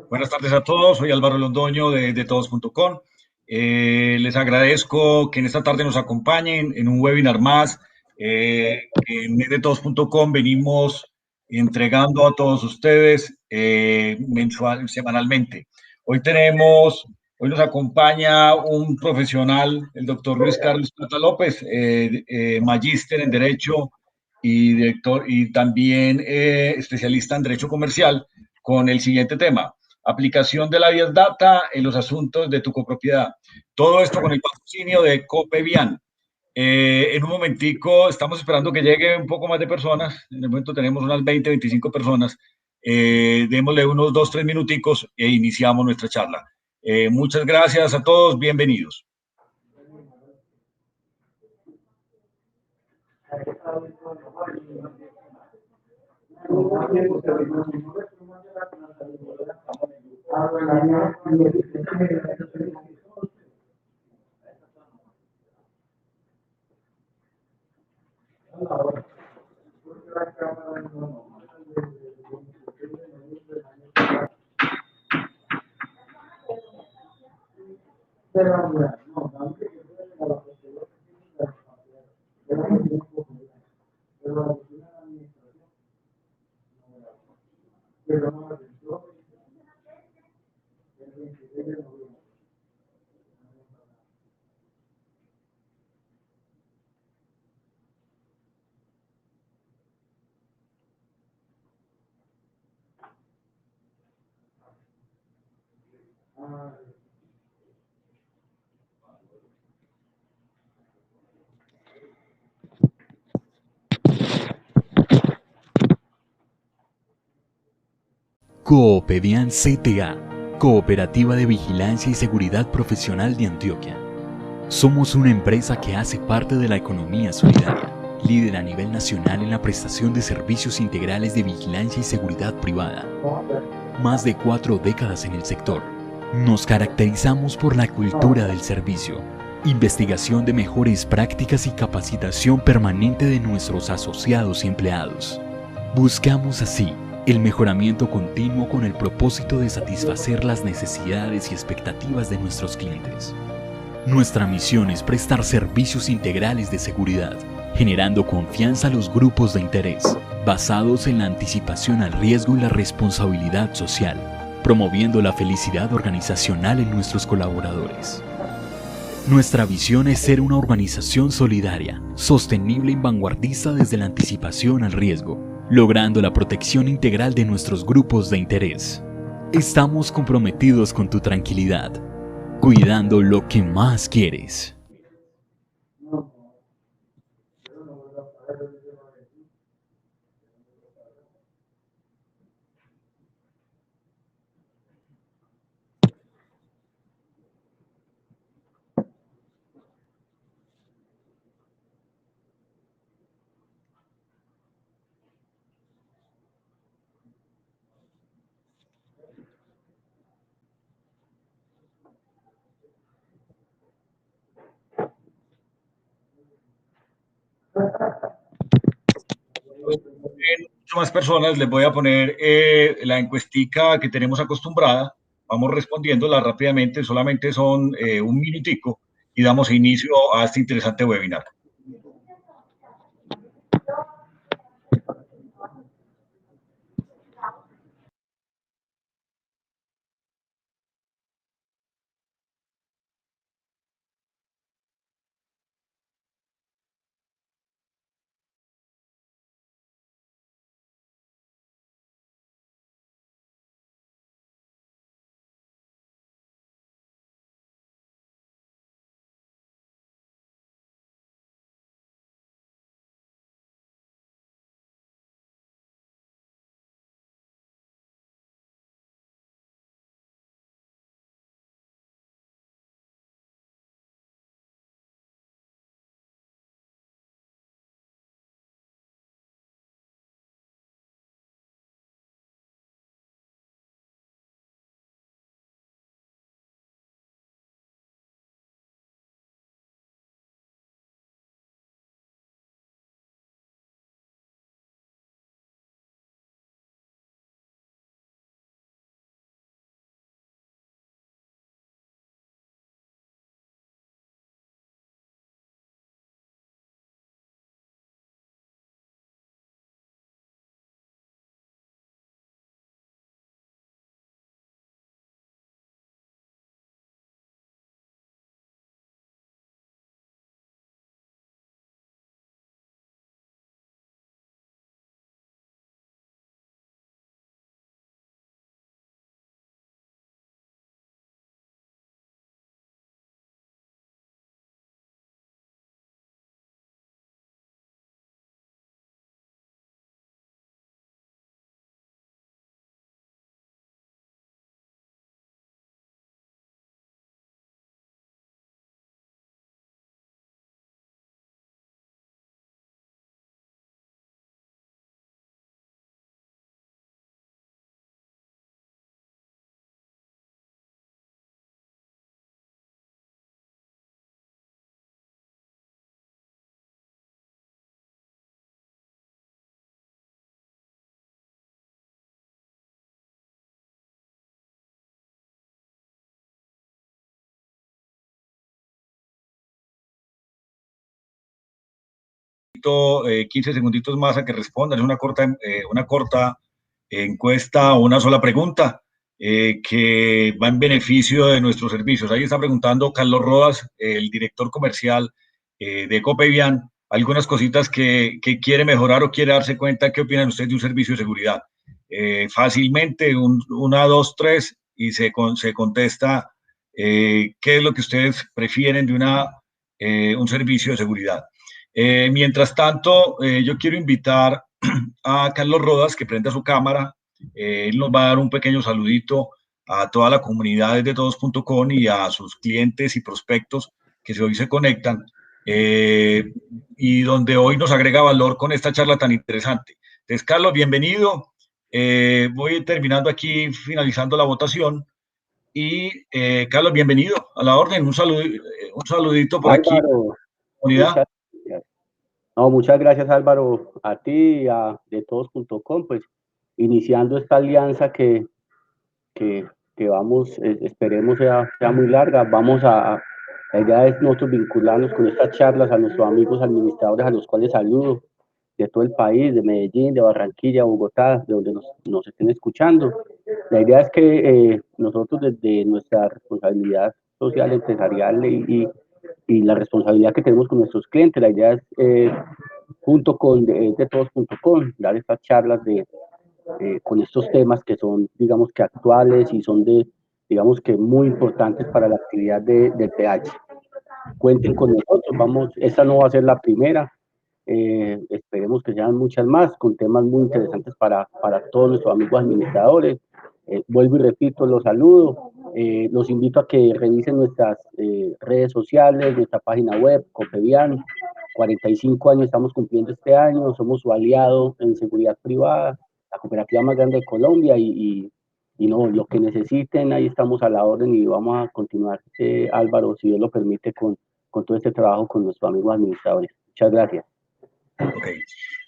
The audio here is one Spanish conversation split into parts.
Buenas tardes a todos, soy Álvaro Londoño de todos.com. Les agradezco que en esta tarde nos acompañen en un webinar más. En de todos.com venimos entregando a todos ustedes semanalmente. Hoy nos acompaña un profesional, el doctor Luis Carlos Plata López, magíster en Derecho y director y también especialista en Derecho Comercial, con el siguiente tema: aplicación de la Big Data en los asuntos de tu copropiedad. Todo esto con el patrocinio de Copevian. En un momentico estamos esperando que llegue un poco más de personas. En el momento tenemos unas 20, 25 personas. Démosle unos 2, 3 minuticos e iniciamos nuestra charla. Muchas gracias a todos, bienvenidos. Copevian CTA, Cooperativa de Vigilancia y Seguridad Profesional de Antioquia. Somos una empresa que hace parte de la economía solidaria, líder a nivel nacional en la prestación de servicios integrales de vigilancia y seguridad privada. Más de 4 décadas en el sector. Nos caracterizamos por la cultura del servicio, investigación de mejores prácticas y capacitación permanente de nuestros asociados y empleados. Buscamos así el mejoramiento continuo con el propósito de satisfacer las necesidades y expectativas de nuestros clientes. Nuestra misión es prestar servicios integrales de seguridad, generando confianza a los grupos de interés, basados en la anticipación al riesgo y la responsabilidad social, promoviendo la felicidad organizacional en nuestros colaboradores. Nuestra visión es ser una organización solidaria, sostenible y vanguardista desde la anticipación al riesgo, logrando la protección integral de nuestros grupos de interés. Estamos comprometidos con tu tranquilidad, cuidando lo que más quieres. Muchas más personas, les voy a poner la encuestica que tenemos acostumbrada. Vamos respondiéndola rápidamente, solamente son un minutico y damos inicio a este interesante webinar. invito 15 segunditos más a que respondan. Es una corta encuesta o una sola pregunta que va en beneficio de nuestros servicios. Ahí está preguntando Carlos Rodas, el director comercial de Copevian, algunas cositas que quiere mejorar o quiere darse cuenta. ¿Qué opinan ustedes de un servicio de seguridad? Fácilmente, una, dos, tres, y se contesta qué es lo que ustedes prefieren de un servicio de seguridad. Mientras tanto, yo quiero invitar a Carlos Rodas que prenda su cámara. Él nos va a dar un pequeño saludito a toda la comunidad de todos.com y a sus clientes y prospectos que hoy se conectan y donde hoy nos agrega valor con esta charla tan interesante. Entonces, Carlos, bienvenido. Voy terminando aquí, finalizando la votación. Y Carlos, bienvenido a la orden. Un saludito por aquí, Álvaro, comunidad. Muchas gracias, Álvaro, a ti y a de todos.com, pues iniciando esta alianza que vamos, esperemos sea muy larga. La idea es nosotros vincularnos con estas charlas a nuestros amigos administradores, a los cuales saludo, de todo el país, de Medellín, de Barranquilla, Bogotá, de donde nos estén escuchando. La idea es que nosotros desde nuestra responsabilidad social, empresarial y la responsabilidad que tenemos con nuestros clientes, la idea es, junto con de todos.com, dar estas charlas con estos temas que son, digamos que actuales y son digamos que muy importantes para la actividad del PH. Cuenten con nosotros, esta no va a ser la primera, esperemos que sean muchas más, con temas muy interesantes para todos nuestros amigos administradores. Vuelvo y repito, los saludo, los invito a que revisen nuestras redes sociales, nuestra página web, Copevian. 45 años estamos cumpliendo este año, somos su aliado en seguridad privada, la cooperativa más grande de Colombia y no, lo que necesiten, ahí estamos a la orden y vamos a continuar, Álvaro, si Dios lo permite, con todo este trabajo con nuestros amigos administradores. Muchas gracias. Ok.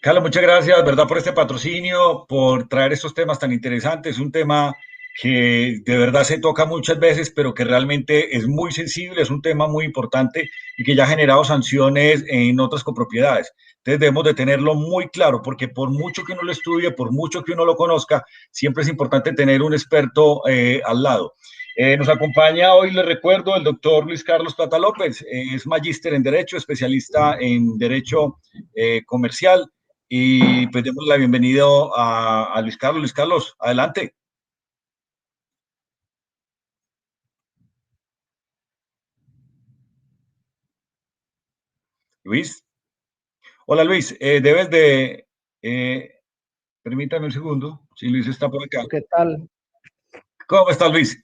Carlos, muchas gracias, ¿verdad?, por este patrocinio, por traer estos temas tan interesantes. Un tema que de verdad se toca muchas veces, pero que realmente es muy sensible, es un tema muy importante y que ya ha generado sanciones en otras copropiedades. Entonces debemos de tenerlo muy claro, porque por mucho que uno lo estudie, por mucho que uno lo conozca, siempre es importante tener un experto al lado. Nos acompaña hoy, les recuerdo, el doctor Luis Carlos Plata López. Es magíster en Derecho, especialista en Derecho Comercial. Y pues demos la bienvenida a Luis Carlos. Luis Carlos, adelante. Luis. Hola, Luis. Debes de... permítame un segundo, si Luis está por acá. ¿Qué tal? ¿Cómo estás, Luis?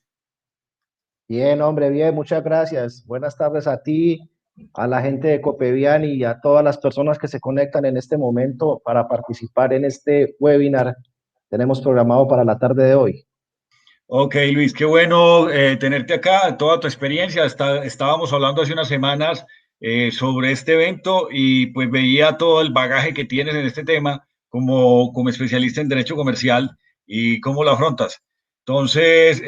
Bien, hombre, bien, muchas gracias. Buenas tardes a ti, a la gente de Copevian y a todas las personas que se conectan en este momento para participar en este webinar. Tenemos programado para la tarde de hoy. Ok, Luis, qué bueno tenerte acá, toda tu experiencia. Estábamos hablando hace unas semanas sobre este evento y pues veía todo el bagaje que tienes en este tema como especialista en derecho comercial y cómo lo afrontas. Entonces,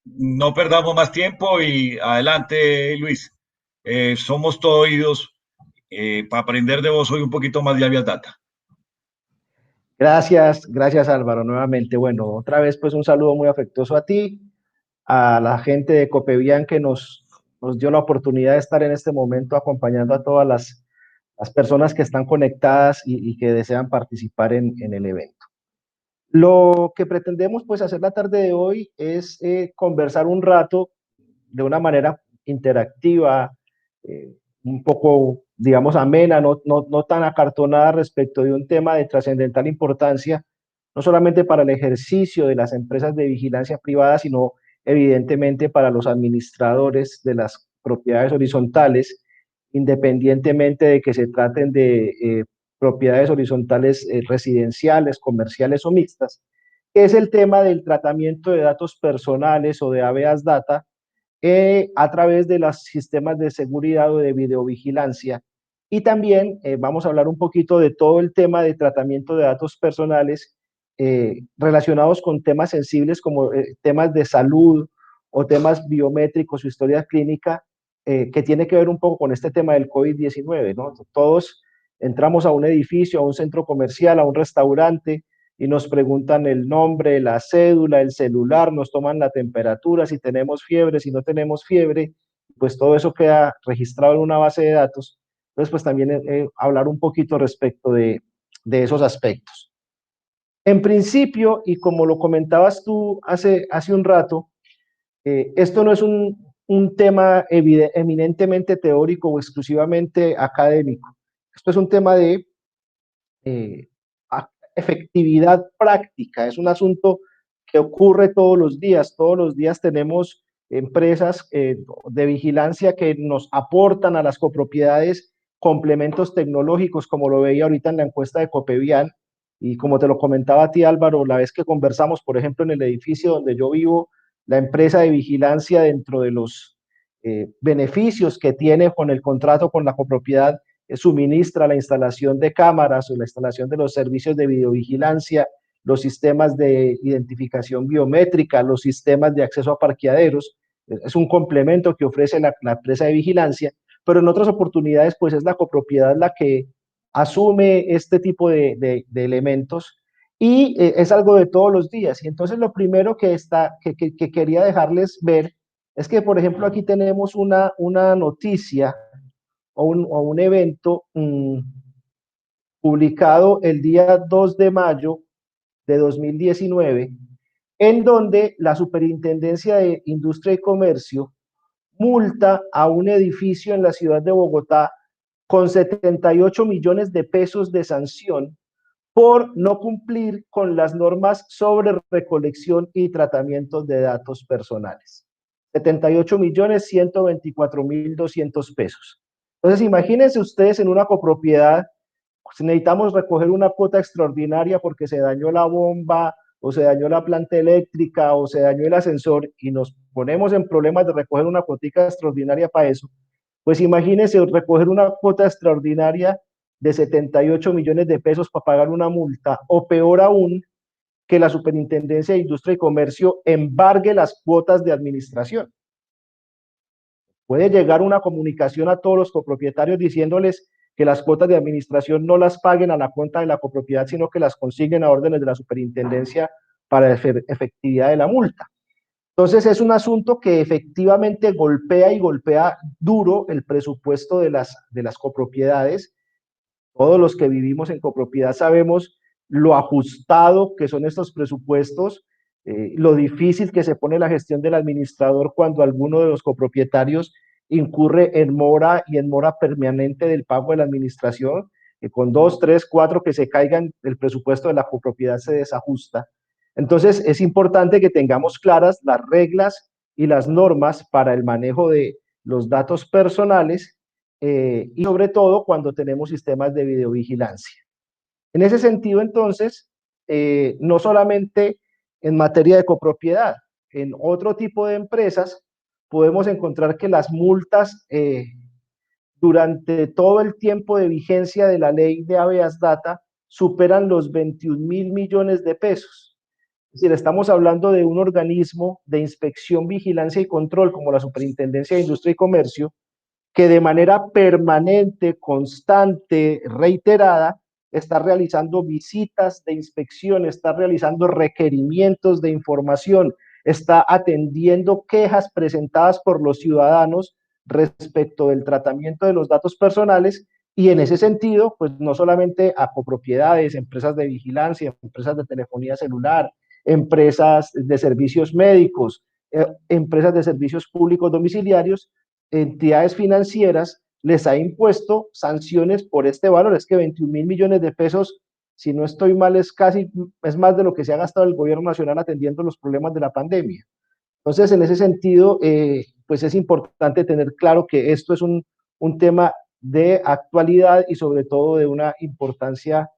no perdamos más tiempo y adelante, Luis. Somos todo oídos para aprender de vos hoy un poquito más de Habeas Data. Gracias Álvaro, nuevamente. Bueno, otra vez pues un saludo muy afectuoso a ti, a la gente de Copevian que nos dio la oportunidad de estar en este momento acompañando a todas las personas que están conectadas y que desean participar en el evento. Lo que pretendemos pues hacer la tarde de hoy es conversar un rato de una manera interactiva, un poco, digamos, amena, no tan acartonada respecto de un tema de trascendental importancia, no solamente para el ejercicio de las empresas de vigilancia privada, sino evidentemente para los administradores de las propiedades horizontales, independientemente de que se traten de propiedades horizontales residenciales, comerciales o mixtas, que es el tema del tratamiento de datos personales o de habeas data a través de los sistemas de seguridad o de videovigilancia. Y también vamos a hablar un poquito de todo el tema de tratamiento de datos personales relacionados con temas sensibles como temas de salud o temas biométricos o historia clínica que tiene que ver un poco con este tema del COVID-19, ¿no? Todos entramos a un edificio, a un centro comercial, a un restaurante y nos preguntan el nombre, la cédula, el celular, nos toman la temperatura, si tenemos fiebre, si no tenemos fiebre, pues todo eso queda registrado en una base de datos. Entonces, pues también hablar un poquito respecto de esos aspectos. En principio, y como lo comentabas tú hace un rato, esto no es un tema eminentemente teórico o exclusivamente académico. Esto es un tema de eh, efectividad práctica, es un asunto que ocurre todos los días. Todos los días tenemos empresas de vigilancia que nos aportan a las copropiedades complementos tecnológicos, como lo veía ahorita en la encuesta de Copevian, y como te lo comentaba a ti, Álvaro, la vez que conversamos, por ejemplo, en el edificio donde yo vivo, la empresa de vigilancia, dentro de los beneficios que tiene con el contrato con la copropiedad, suministra la instalación de cámaras o la instalación de los servicios de videovigilancia, los sistemas de identificación biométrica, los sistemas de acceso a parqueaderos. Es un complemento que ofrece la empresa de vigilancia, pero en otras oportunidades pues es la copropiedad la que asume este tipo de elementos, y es algo de todos los días. Y entonces lo primero que quería dejarles ver es que, por ejemplo, aquí tenemos una noticia o un evento publicado el día 2 de mayo de 2019, en donde la Superintendencia de Industria y Comercio multa a un edificio en la ciudad de Bogotá con 78 millones de pesos de sanción por no cumplir con las normas sobre recolección y tratamiento de datos personales. 78.124.200 pesos. Entonces, imagínense ustedes en una copropiedad, si necesitamos recoger una cuota extraordinaria porque se dañó la bomba, o se dañó la planta eléctrica, o se dañó el ascensor, y nos ponemos en problemas de recoger una cuotica extraordinaria para eso, pues imagínense recoger una cuota extraordinaria de 78 millones de pesos para pagar una multa, o peor aún, que la Superintendencia de Industria y Comercio embargue las cuotas de administración. Puede llegar una comunicación a todos los copropietarios diciéndoles que las cuotas de administración no las paguen a la cuenta de la copropiedad, sino que las consiguen a órdenes de la superintendencia para efectividad de la multa. Entonces es un asunto que efectivamente golpea, y golpea duro, el presupuesto de las copropiedades. Todos los que vivimos en copropiedad sabemos lo ajustado que son estos presupuestos, lo difícil que se pone la gestión del administrador cuando alguno de los copropietarios incurre en mora, y en mora permanente del pago de la administración, con 2, 3, 4 que se caigan, el presupuesto de la copropiedad se desajusta. Entonces es importante que tengamos claras las reglas y las normas para el manejo de los datos personales, y sobre todo cuando tenemos sistemas de videovigilancia. En ese sentido, entonces, no solamente en materia de copropiedad, en otro tipo de empresas podemos encontrar que las multas durante todo el tiempo de vigencia de la ley de habeas data superan los 21.000 millones de pesos. Es decir, estamos hablando de un organismo de inspección, vigilancia y control como la Superintendencia de Industria y Comercio, que de manera permanente, constante, reiterada, está realizando visitas de inspección, está realizando requerimientos de información, está atendiendo quejas presentadas por los ciudadanos respecto del tratamiento de los datos personales. Y en ese sentido, pues no solamente a copropiedades, empresas de vigilancia, empresas de telefonía celular, empresas de servicios médicos, empresas de servicios públicos domiciliarios, entidades financieras, les ha impuesto sanciones por este valor. Es que 21.000 millones de pesos, si no estoy mal, es más de lo que se ha gastado el gobierno nacional atendiendo los problemas de la pandemia. Entonces, en ese sentido, pues es importante tener claro que esto es un tema de actualidad, y sobre todo de una importancia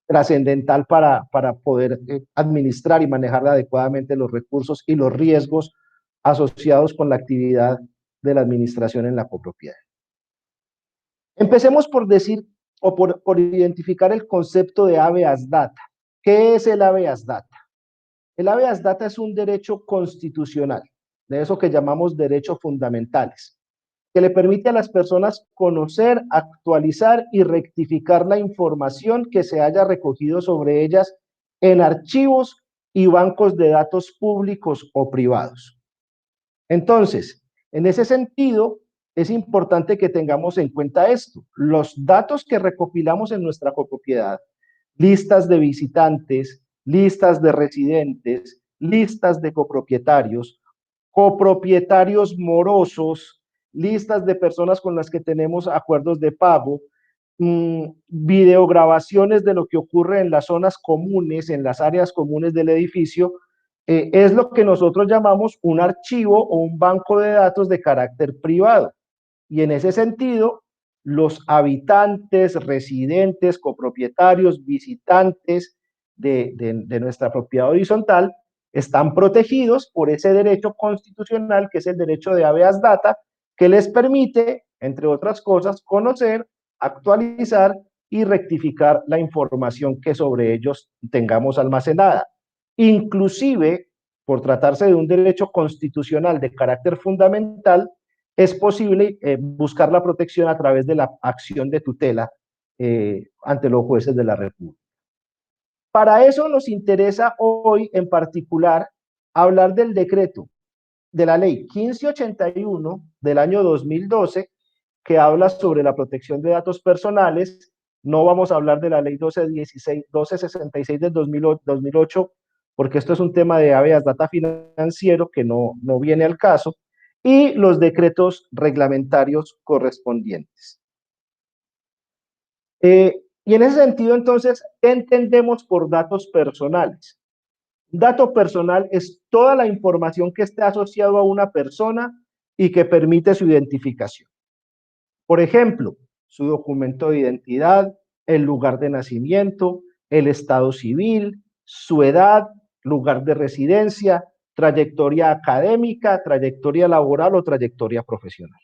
trascendental para poder administrar y manejar adecuadamente los recursos y los riesgos asociados con la actividad de la administración en la copropiedad. Empecemos por decir, o por identificar el concepto de habeas data. ¿Qué es el habeas data? El habeas data es un derecho constitucional, de eso que llamamos derechos fundamentales. que le permite a las personas conocer, actualizar y rectificar la información que se haya recogido sobre ellas en archivos y bancos de datos públicos o privados. Entonces, en ese sentido, es importante que tengamos en cuenta esto. Los datos que recopilamos en nuestra copropiedad, listas de visitantes, listas de residentes, listas de copropietarios, copropietarios morosos, listas de personas con las que tenemos acuerdos de pago, videograbaciones de lo que ocurre en las zonas comunes, en las áreas comunes del edificio, es lo que nosotros llamamos un archivo o un banco de datos de carácter privado. Y en ese sentido, los habitantes, residentes, copropietarios, visitantes de nuestra propiedad horizontal están protegidos por ese derecho constitucional que es el derecho de habeas data, que les permite, entre otras cosas, conocer, actualizar y rectificar la información que sobre ellos tengamos almacenada. Inclusive, por tratarse de un derecho constitucional de carácter fundamental, es posible buscar la protección a través de la acción de tutela ante los jueces de la República. Para eso nos interesa hoy en particular hablar del decreto de la ley 1581 del año 2012 que habla sobre la protección de datos personales. No vamos a hablar de la ley 1266 del 2008 porque esto es un tema de habeas data financiero que no viene al caso, y los decretos reglamentarios correspondientes. Y en ese sentido, entonces, ¿qué entendemos por datos personales? Dato personal es toda la información que esté asociado a una persona y que permite su identificación. Por ejemplo, su documento de identidad, el lugar de nacimiento, el estado civil, su edad, lugar de residencia, trayectoria académica, trayectoria laboral o trayectoria profesional.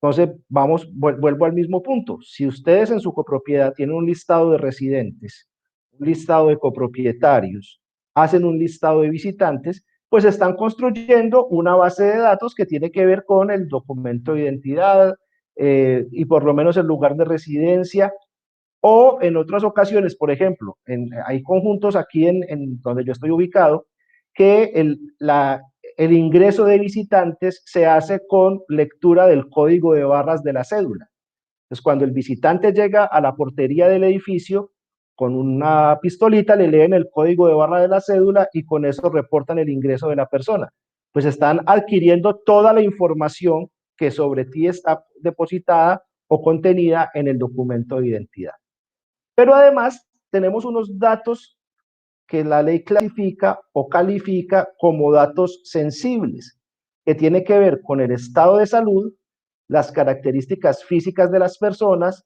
Entonces, vuelvo al mismo punto. Si ustedes en su copropiedad tienen un listado de residentes, un listado de copropietarios, hacen un listado de visitantes, pues están construyendo una base de datos que tiene que ver con el documento de identidad y por lo menos el lugar de residencia, o en otras ocasiones, por ejemplo, hay conjuntos aquí en donde yo estoy ubicado, que el ingreso de visitantes se hace con lectura del código de barras de la cédula. Entonces, cuando el visitante llega a la portería del edificio, con una pistolita le leen el código de barra de la cédula y con eso reportan el ingreso de la persona. Pues están adquiriendo toda la información que sobre ti está depositada o contenida en el documento de identidad. Pero además tenemos unos datos que la ley clasifica o califica como datos sensibles, que tiene que ver con el estado de salud, las características físicas de las personas,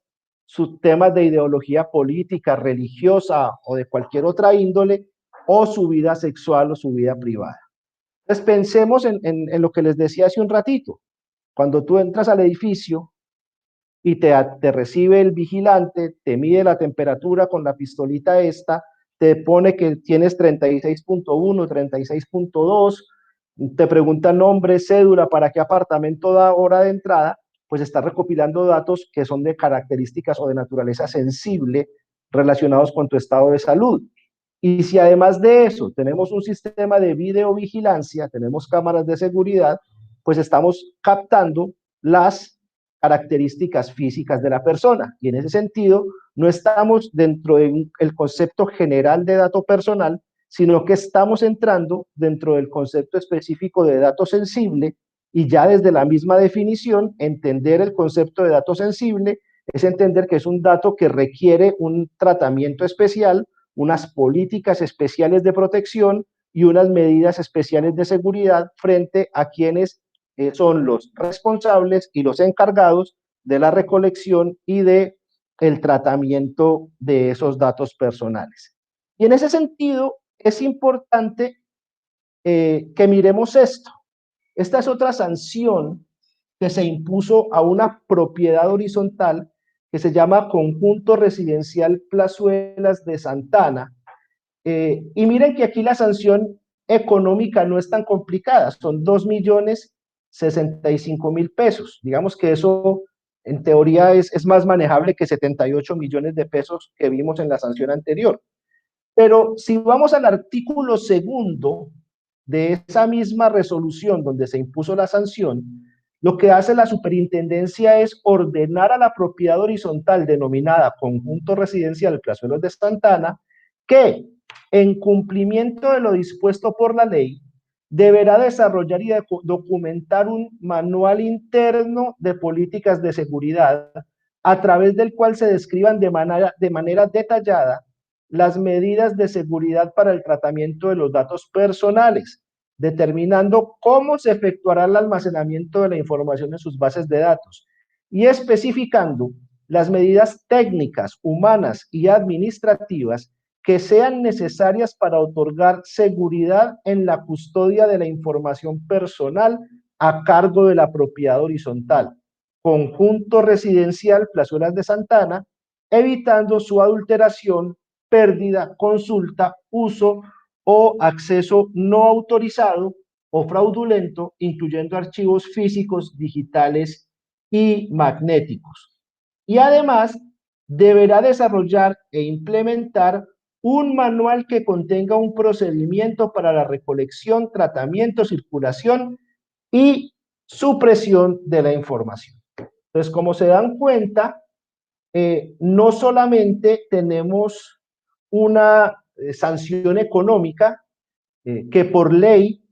sus temas de ideología política, religiosa o de cualquier otra índole, o su vida sexual o su vida privada. Entonces pensemos en lo que les decía hace un ratito. Cuando tú entras al edificio y te recibe el vigilante, te mide la temperatura con la pistolita esta, te pone que tienes 36.1, 36.2, te pregunta nombre, cédula, para qué apartamento da hora de entrada, pues está recopilando datos que son de características o de naturaleza sensible relacionados con tu estado de salud. Y si además de eso tenemos un sistema de videovigilancia, tenemos cámaras de seguridad, pues estamos captando las características físicas de la persona. Y en ese sentido, no estamos dentro del concepto general de dato personal, sino que estamos entrando dentro del concepto específico de dato sensible, y ya desde la misma definición, entender el concepto de dato sensible es entender que es un dato que requiere un tratamiento especial, unas políticas especiales de protección y unas medidas especiales de seguridad frente a quienes son los responsables y los encargados de la recolección y de el tratamiento de esos datos personales. Y en ese sentido es importante que miremos esto. Esta es otra sanción que se impuso a una propiedad horizontal que se llama Conjunto Residencial Plazuelas de Santana. Y miren que aquí la sanción económica no es tan complicada, son 2.600.000 65.000 pesos. Digamos que eso en teoría es más manejable que 78 millones de pesos que vimos en la sanción anterior. Pero si vamos al artículo segundo de esa misma resolución donde se impuso la sanción, lo que hace la superintendencia es ordenar a la propiedad horizontal denominada conjunto residencial Plazuelos de Santana que, en cumplimiento de lo dispuesto por la ley, deberá desarrollar y documentar un manual interno de políticas de seguridad a través del cual se describan de manera detallada las medidas de seguridad para el tratamiento de los datos personales, determinando cómo se efectuará el almacenamiento de la información en sus bases de datos y especificando las medidas técnicas, humanas y administrativas que sean necesarias para otorgar seguridad en la custodia de la información personal a cargo de la propiedad horizontal, conjunto residencial Plazuelas de Santana, evitando su adulteración, pérdida, consulta, uso o acceso no autorizado o fraudulento, incluyendo archivos físicos, digitales y magnéticos. Y además, deberá desarrollar e implementar un manual que contenga un procedimiento para la recolección, tratamiento, circulación y supresión de la información. Entonces, como se dan cuenta, no solamente tenemos una sanción económica que por ley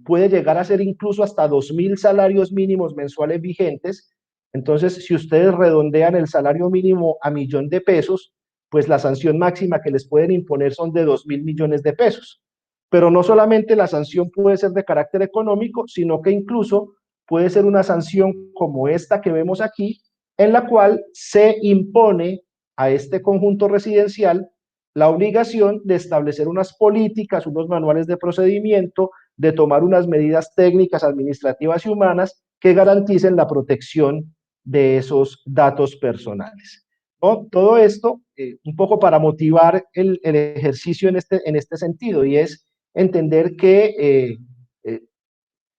puede llegar a ser incluso hasta 2.000 salarios mínimos mensuales vigentes. Entonces, si ustedes redondean el salario mínimo a 1.000.000 de pesos, pues la sanción máxima que les pueden imponer son de 2.000 millones de pesos. Pero no solamente la sanción puede ser de carácter económico, sino que incluso puede ser una sanción como esta que vemos aquí, en la cual se impone a este conjunto residencial la obligación de establecer unas políticas, unos manuales de procedimiento, de tomar unas medidas técnicas, administrativas y humanas que garanticen la protección de esos datos personales, ¿no? Todo esto un poco para motivar el ejercicio en este sentido, y es entender que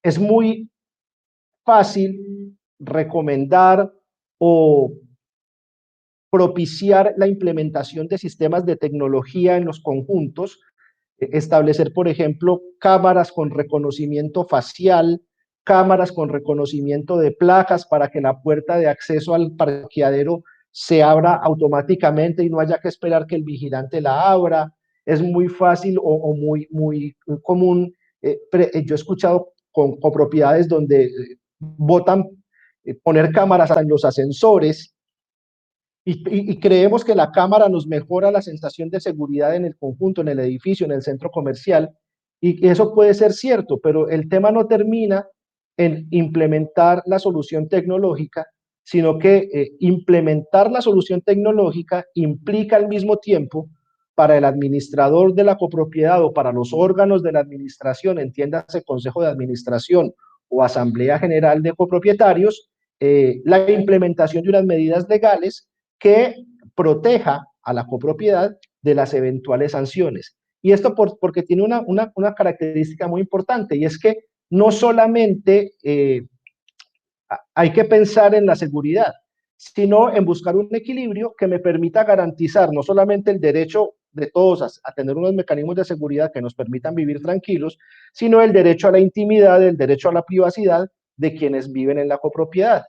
es muy fácil recomendar o propiciar la implementación de sistemas de tecnología en los conjuntos, establecer, por ejemplo, cámaras con reconocimiento facial, cámaras con reconocimiento de placas para que la puerta de acceso al parqueadero se abra automáticamente y no haya que esperar que el vigilante la abra. Es muy fácil o muy común. Yo he escuchado con propiedades donde votan poner cámaras en los ascensores y creemos que la cámara nos mejora la sensación de seguridad en el conjunto, en el edificio, en el centro comercial, y eso puede ser cierto, pero el tema no termina en implementar la solución tecnológica, sino que implementar la solución tecnológica implica al mismo tiempo para el administrador de la copropiedad o para los órganos de la administración, entiéndase Consejo de Administración o Asamblea General de Copropietarios, la implementación de unas medidas legales que proteja a la copropiedad de las eventuales sanciones. Y esto porque tiene una característica muy importante, y es que no solamente hay que pensar en la seguridad, sino en buscar un equilibrio que me permita garantizar no solamente el derecho de todos a tener unos mecanismos de seguridad que nos permitan vivir tranquilos, sino el derecho a la intimidad, el derecho a la privacidad de quienes viven en la copropiedad.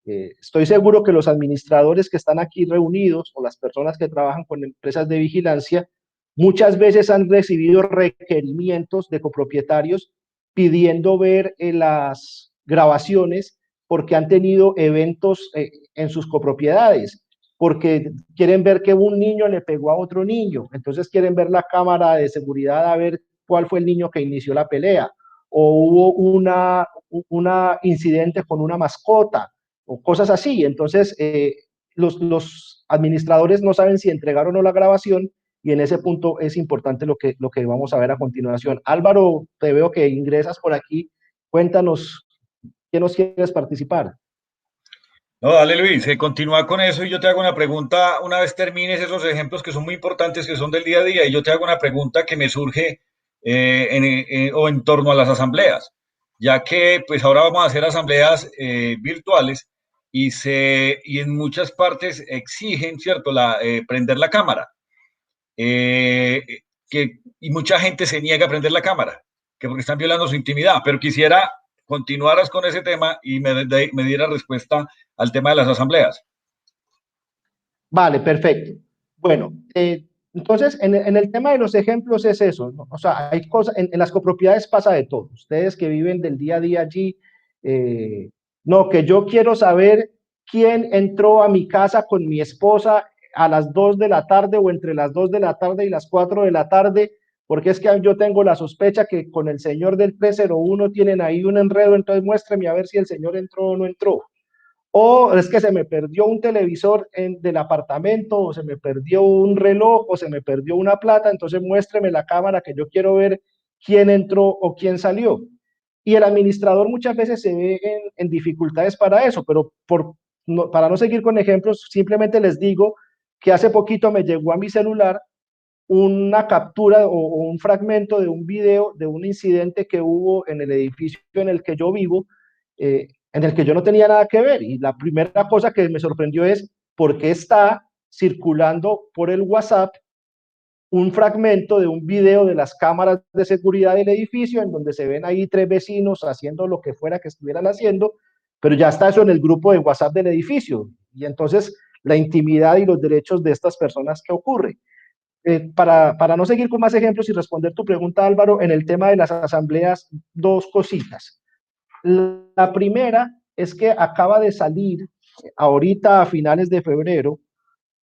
Estoy seguro que los administradores que están aquí reunidos o las personas que trabajan con empresas de vigilancia muchas veces han recibido requerimientos de copropietarios pidiendo ver las grabaciones porque han tenido eventos en sus copropiedades, porque quieren ver que un niño le pegó a otro niño, entonces quieren ver la cámara de seguridad a ver cuál fue el niño que inició la pelea, o hubo una incidente con una mascota, o cosas así. Entonces, los administradores no saben si entregaron o no la grabación, y en ese punto es importante lo que vamos a ver a continuación. Álvaro, te veo que ingresas por aquí. Cuéntanos, ¿qué nos quieres participar? No, dale Luis, continúa con eso y yo te hago una pregunta una vez termines esos ejemplos que son muy importantes, que son del día a día, y yo te hago una pregunta que me surge o en torno a las asambleas. ya que pues ahora vamos a hacer asambleas virtuales y en muchas partes exigen, ¿cierto?, prender la cámara. Eh, y mucha gente se niega a prender la cámara, que porque están violando su intimidad, pero quisiera continuaras con ese tema y me diera respuesta al tema de las asambleas. Vale, perfecto. Bueno, entonces en el tema de los ejemplos es eso, ¿no? O sea, hay cosas, en las copropiedades pasa de todo. Ustedes que viven del día a día allí, no, que yo quiero saber quién entró a mi casa con mi esposa a las 2 de la tarde o entre las 2 de la tarde y las 4 de la tarde, porque es que yo tengo la sospecha que con el señor del 301 tienen ahí un enredo, entonces muéstreme a ver si el señor entró o no entró. O es que se me perdió un televisor del apartamento, o se me perdió un reloj, o se me perdió una plata, entonces muéstreme la cámara que yo quiero ver quién entró o quién salió. Y el administrador muchas veces se ve en dificultades para eso, pero para no seguir con ejemplos, simplemente les digo que hace poquito me llegó a mi celular una captura o un fragmento de un video de un incidente que hubo en el edificio en el que yo vivo, en el que yo no tenía nada que ver. Y la primera cosa que me sorprendió es por qué está circulando por el WhatsApp un fragmento de un video de las cámaras de seguridad del edificio en donde se ven ahí 3 vecinos haciendo lo que fuera que estuvieran haciendo, pero ya está eso en el grupo de WhatsApp del edificio. Y entonces la intimidad y los derechos de estas personas, ¿qué ocurre? Para no seguir con más ejemplos y responder tu pregunta, Álvaro, en el tema de las asambleas, dos cositas. La primera es que acaba de salir ahorita a finales de febrero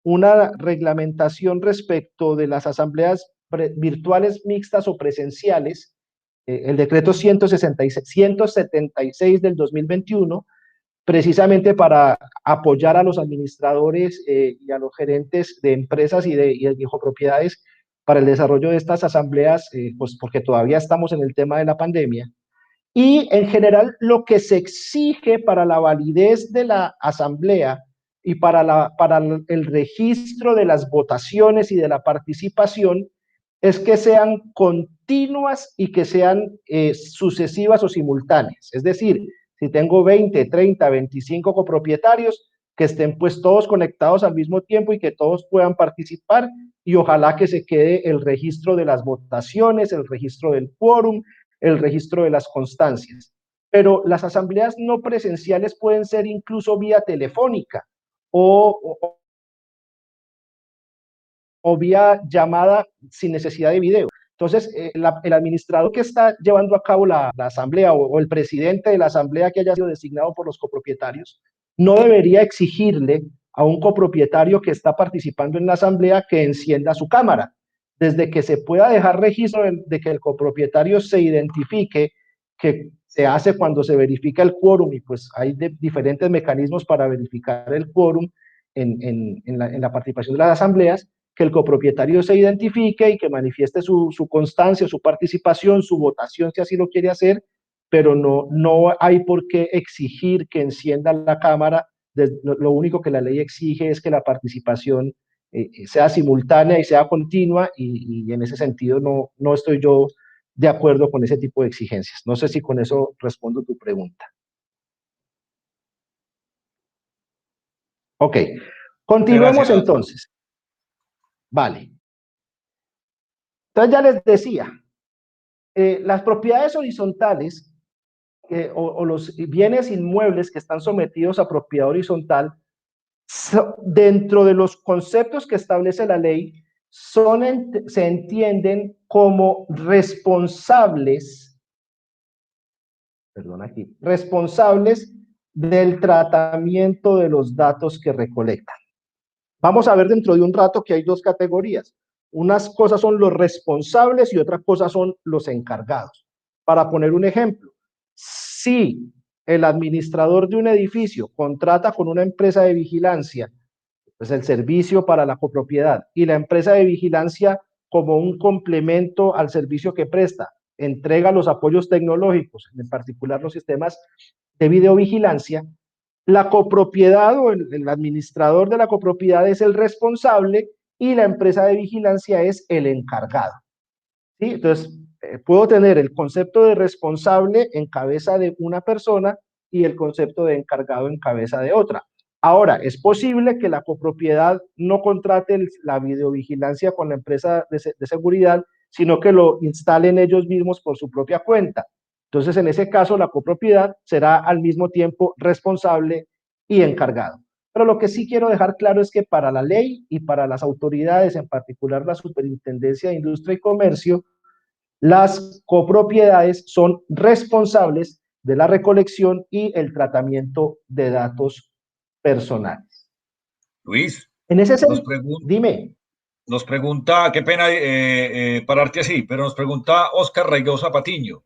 una reglamentación respecto de las asambleas virtuales mixtas o presenciales, el decreto 176 del 2021, precisamente para apoyar a los administradores y a los gerentes de empresas y de copropiedades para el desarrollo de estas asambleas, pues porque todavía estamos en el tema de la pandemia. Y en general lo que se exige para la validez de la asamblea y para el registro de las votaciones y de la participación es que sean continuas y que sean sucesivas o simultáneas. Es decir, si tengo 20, 30, 25 copropietarios, que estén pues todos conectados al mismo tiempo y que todos puedan participar, y ojalá que se quede el registro de las votaciones, el registro del quórum, el registro de las constancias. Pero las asambleas no presenciales pueden ser incluso vía telefónica o vía llamada sin necesidad de video. Entonces, el administrador que está llevando a cabo la asamblea o el presidente de la asamblea que haya sido designado por los copropietarios no debería exigirle a un copropietario que está participando en la asamblea que encienda su cámara. Desde que se pueda dejar registro de que el copropietario se identifique, que se hace cuando se verifica el quórum, y pues hay diferentes mecanismos para verificar el quórum en la participación de las asambleas, que el copropietario se identifique y que manifieste su constancia, su participación, su votación, si así lo quiere hacer, pero no hay por qué exigir que encienda la cámara. Lo único que la ley exige es que la participación sea simultánea y sea continua, y en ese sentido no estoy yo de acuerdo con ese tipo de exigencias. No sé si con eso respondo tu pregunta. Ok, continuemos entonces. Vale. Entonces ya les decía, las propiedades horizontales o los bienes inmuebles que están sometidos a propiedad horizontal, dentro de los conceptos que establece la ley, se entienden como responsables del tratamiento de los datos que recolectan. Vamos a ver dentro de un rato que hay dos categorías. Unas cosas son los responsables y otras cosas son los encargados. Para poner un ejemplo, si el administrador de un edificio contrata con una empresa de vigilancia, pues el servicio para la copropiedad, y la empresa de vigilancia, como un complemento al servicio que presta, entrega los apoyos tecnológicos, en particular los sistemas de videovigilancia, la copropiedad o el administrador de la copropiedad es el responsable y la empresa de vigilancia es el encargado. ¿Sí? Entonces, puedo tener el concepto de responsable en cabeza de una persona y el concepto de encargado en cabeza de otra. Ahora, es posible que la copropiedad no contrate la videovigilancia con la empresa de seguridad, sino que lo instalen ellos mismos por su propia cuenta. Entonces, en ese caso, la copropiedad será al mismo tiempo responsable y encargado. Pero lo que sí quiero dejar claro es que para la ley y para las autoridades, en particular la Superintendencia de Industria y Comercio, las copropiedades son responsables de la recolección y el tratamiento de datos personales. Luis, En ese nos, sentido, pregun dime. nos pregunta, qué pena pararte así, pero nos pregunta Oscar Raigosa Patiño.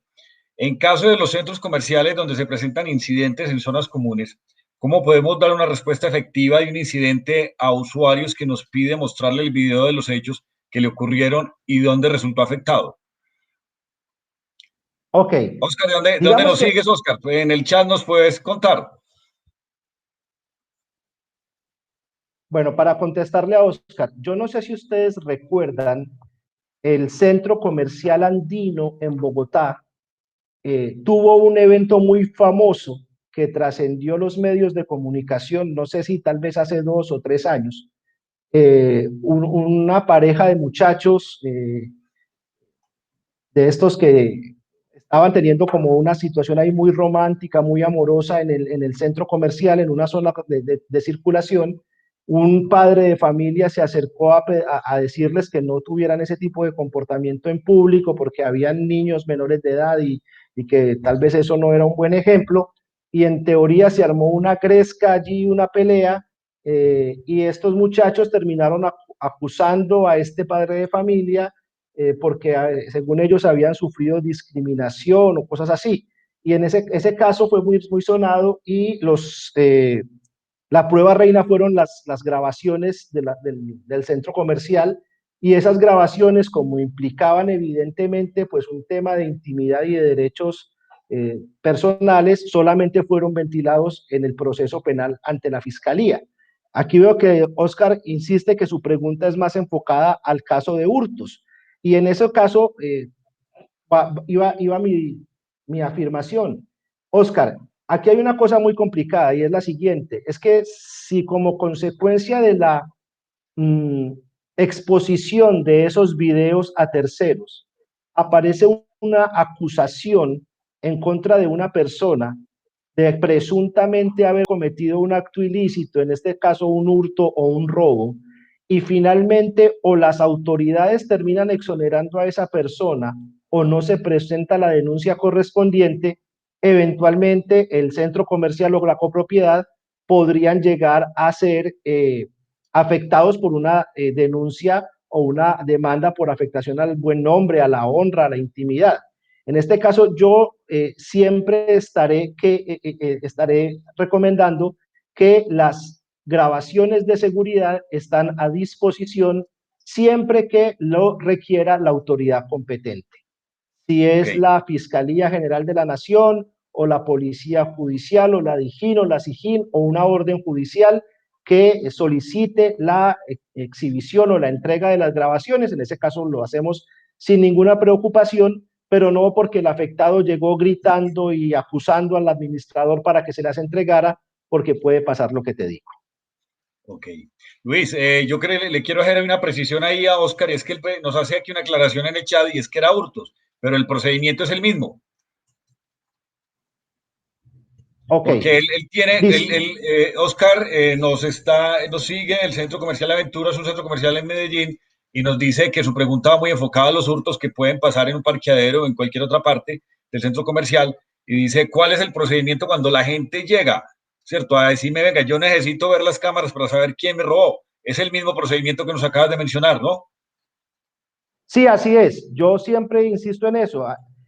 En caso de los centros comerciales donde se presentan incidentes en zonas comunes, ¿cómo podemos dar una respuesta efectiva de un incidente a usuarios que nos pide mostrarle el video de los hechos que le ocurrieron y dónde resultó afectado? Ok, Oscar, de dónde digamos nos que, sigues, Oscar? En el chat nos puedes contar. bueno, para contestarle a Oscar, yo no sé si ustedes recuerdan el Centro Comercial Andino en Bogotá, tuvo un evento muy famoso que trascendió los medios de comunicación, no sé si tal vez hace 2 o 3 años, una pareja de muchachos de estos que estaban teniendo como una situación ahí muy romántica, muy amorosa en el centro comercial, en una zona de circulación. Un padre de familia se acercó a decirles que no tuvieran ese tipo de comportamiento en público porque habían niños menores de edad y que tal vez eso no era un buen ejemplo. Y en teoría se armó una gresca allí, una pelea, y estos muchachos terminaron acusando a este padre de familia porque según ellos habían sufrido discriminación o cosas así. Y en ese caso fue muy sonado y la prueba reina fueron las grabaciones del centro comercial, y esas grabaciones, como implicaban evidentemente pues un tema de intimidad y de derechos personales, solamente fueron ventilados en el proceso penal ante la fiscalía. Aquí veo que Oscar insiste que su pregunta es más enfocada al caso de hurtos, y en ese caso iba mi afirmación. Oscar, aquí hay una cosa muy complicada y es la siguiente, es que si como consecuencia de la mmm, exposición de esos videos a terceros aparece una acusación en contra de una persona de presuntamente haber cometido un acto ilícito, en este caso un hurto o un robo, y finalmente o las autoridades terminan exonerando a esa persona o no se presenta la denuncia correspondiente, eventualmente el centro comercial o la copropiedad podrían llegar a ser afectados por una denuncia o una demanda por afectación al buen nombre, a la honra, a la intimidad. En este caso, yo siempre estaré recomendando que las grabaciones de seguridad están a disposición siempre que lo requiera la autoridad competente. Si es Okay. la Fiscalía General de la Nación o la Policía Judicial o la DIJÍN o la SIJÍN o una orden judicial que solicite la exhibición o la entrega de las grabaciones, en ese caso lo hacemos sin ninguna preocupación, pero no porque el afectado llegó gritando y acusando al administrador para que se las entregara, porque puede pasar lo que te digo. Ok. Luis, yo creo que le quiero hacer una precisión ahí a Oscar, y es que él nos hace aquí una aclaración en el chat y es que era hurtos, pero el procedimiento es el mismo. Ok. Porque él tiene, Oscar nos sigue, el Centro Comercial Aventura es un centro comercial en Medellín y nos dice que su pregunta va muy enfocada a los hurtos que pueden pasar en un parqueadero o en cualquier otra parte del centro comercial, y dice, ¿cuál es el procedimiento cuando la gente llega, cierto, a decirme, venga, yo necesito ver las cámaras para saber quién me robó? Es el mismo procedimiento que nos acabas de mencionar, ¿no? Sí, así es. Yo siempre insisto en eso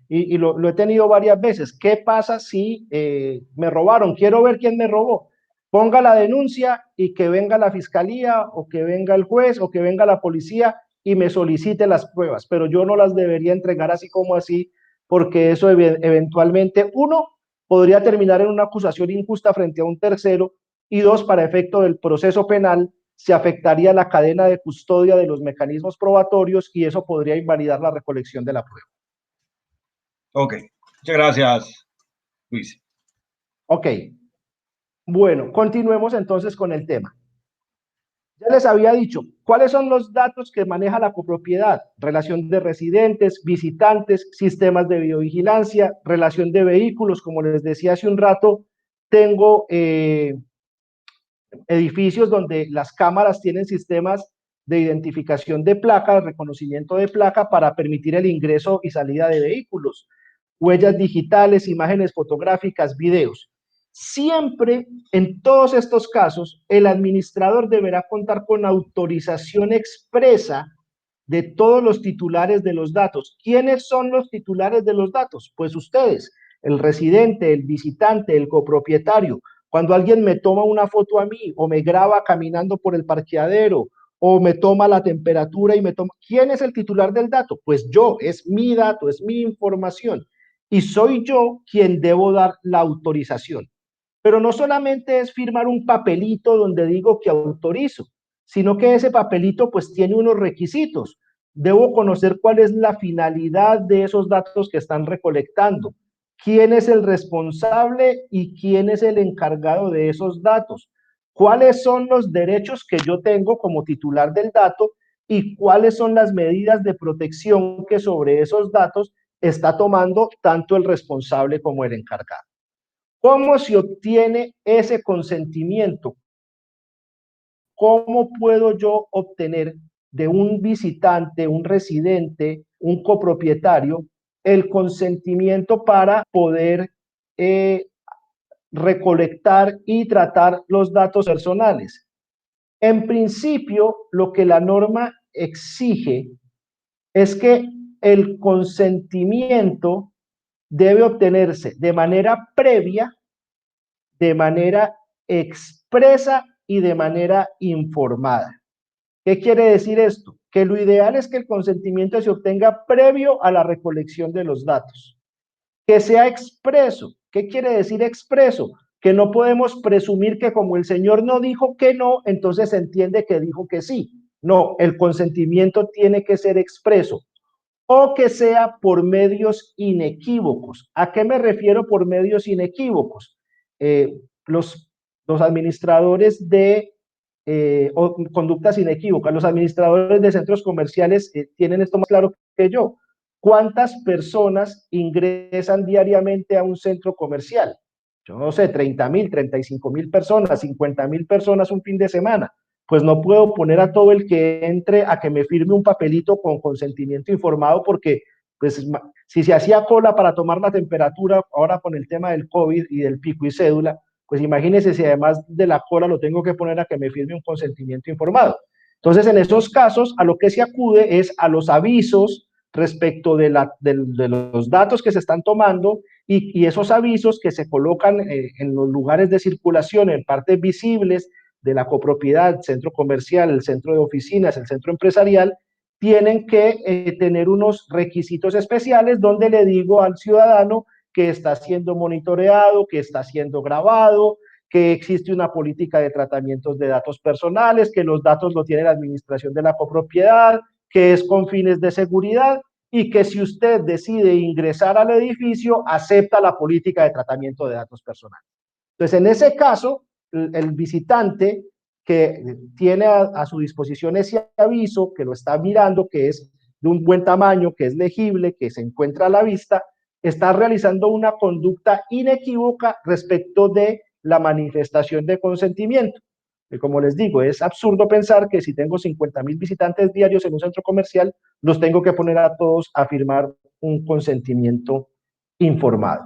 y lo he tenido varias veces. ¿Qué pasa si me robaron? Quiero ver quién me robó. Ponga la denuncia y que venga la fiscalía o que venga el juez o que venga la policía y me solicite las pruebas, pero yo no las debería entregar así como así, porque eso eventualmente, uno, podría terminar en una acusación injusta frente a un tercero, y dos, para efecto del proceso penal, se afectaría la cadena de custodia de los mecanismos probatorios y eso podría invalidar la recolección de la prueba. Ok, muchas gracias, Luis. Ok, bueno, continuemos entonces con el tema. Ya les había dicho, ¿cuáles son los datos que maneja la copropiedad? Relación de residentes, visitantes, sistemas de videovigilancia, relación de vehículos, como les decía hace un rato, tengo edificios donde las cámaras tienen sistemas de identificación de placa, de reconocimiento de placa para permitir el ingreso y salida de vehículos, huellas digitales, imágenes fotográficas, videos. Siempre, en todos estos casos, el administrador deberá contar con autorización expresa de todos los titulares de los datos. ¿Quiénes son los titulares de los datos? Pues ustedes, el residente, el visitante, el copropietario. Cuando alguien me toma una foto a mí o me graba caminando por el parqueadero o me toma la temperatura y me toma... ¿Quién es el titular del dato? Pues yo, es mi dato, es mi información y soy yo quien debo dar la autorización. Pero no solamente es firmar un papelito donde digo que autorizo, sino que ese papelito pues tiene unos requisitos. Debo conocer cuál es la finalidad de esos datos que están recolectando, quién es el responsable y quién es el encargado de esos datos, cuáles son los derechos que yo tengo como titular del dato y cuáles son las medidas de protección que sobre esos datos está tomando tanto el responsable como el encargado. ¿Cómo se obtiene ese consentimiento? ¿Cómo puedo yo obtener de un visitante, un residente, un copropietario, el consentimiento para poder recolectar y tratar los datos personales? En principio, lo que la norma exige es que el consentimiento debe obtenerse de manera previa, de manera expresa y de manera informada. ¿Qué quiere decir esto? Que lo ideal es que el consentimiento se obtenga previo a la recolección de los datos. Que sea expreso. ¿Qué quiere decir expreso? Que no podemos presumir que como el señor no dijo que no, entonces se entiende que dijo que sí. No, el consentimiento tiene que ser expreso o que sea por medios inequívocos. ¿A qué me refiero por medios inequívocos? Eh, los, los administradores de conductas inequívocas, los administradores de centros comerciales tienen esto más claro que yo. ¿Cuántas personas ingresan diariamente a un centro comercial? Yo no sé, 30,000, 35,000 personas, 50,000 personas un fin de semana. Pues no puedo poner a todo el que entre a que me firme un papelito con consentimiento informado porque pues si se hacía cola para tomar la temperatura ahora con el tema del COVID y del pico y cédula, pues imagínense si además de la cola lo tengo que poner a que me firme un consentimiento informado. Entonces, en esos casos, a lo que se acude es a los avisos respecto de los datos que se están tomando y esos avisos que se colocan en los lugares de circulación, en partes visibles de la copropiedad, centro comercial, el centro de oficinas, el centro empresarial, tienen que tener unos requisitos especiales donde le digo al ciudadano que está siendo monitoreado, que está siendo grabado, que existe una política de tratamientos de datos personales, que los datos lo tiene la administración de la copropiedad, que es con fines de seguridad y que si usted decide ingresar al edificio, acepta la política de tratamiento de datos personales. Entonces, en ese caso, el visitante que tiene a su disposición ese aviso, que lo está mirando, que es de un buen tamaño, que es legible, que se encuentra a la vista, está realizando una conducta inequívoca respecto de la manifestación de consentimiento. Y como les digo, es absurdo pensar que si tengo 50,000 visitantes diarios en un centro comercial, los tengo que poner a todos a firmar un consentimiento informado.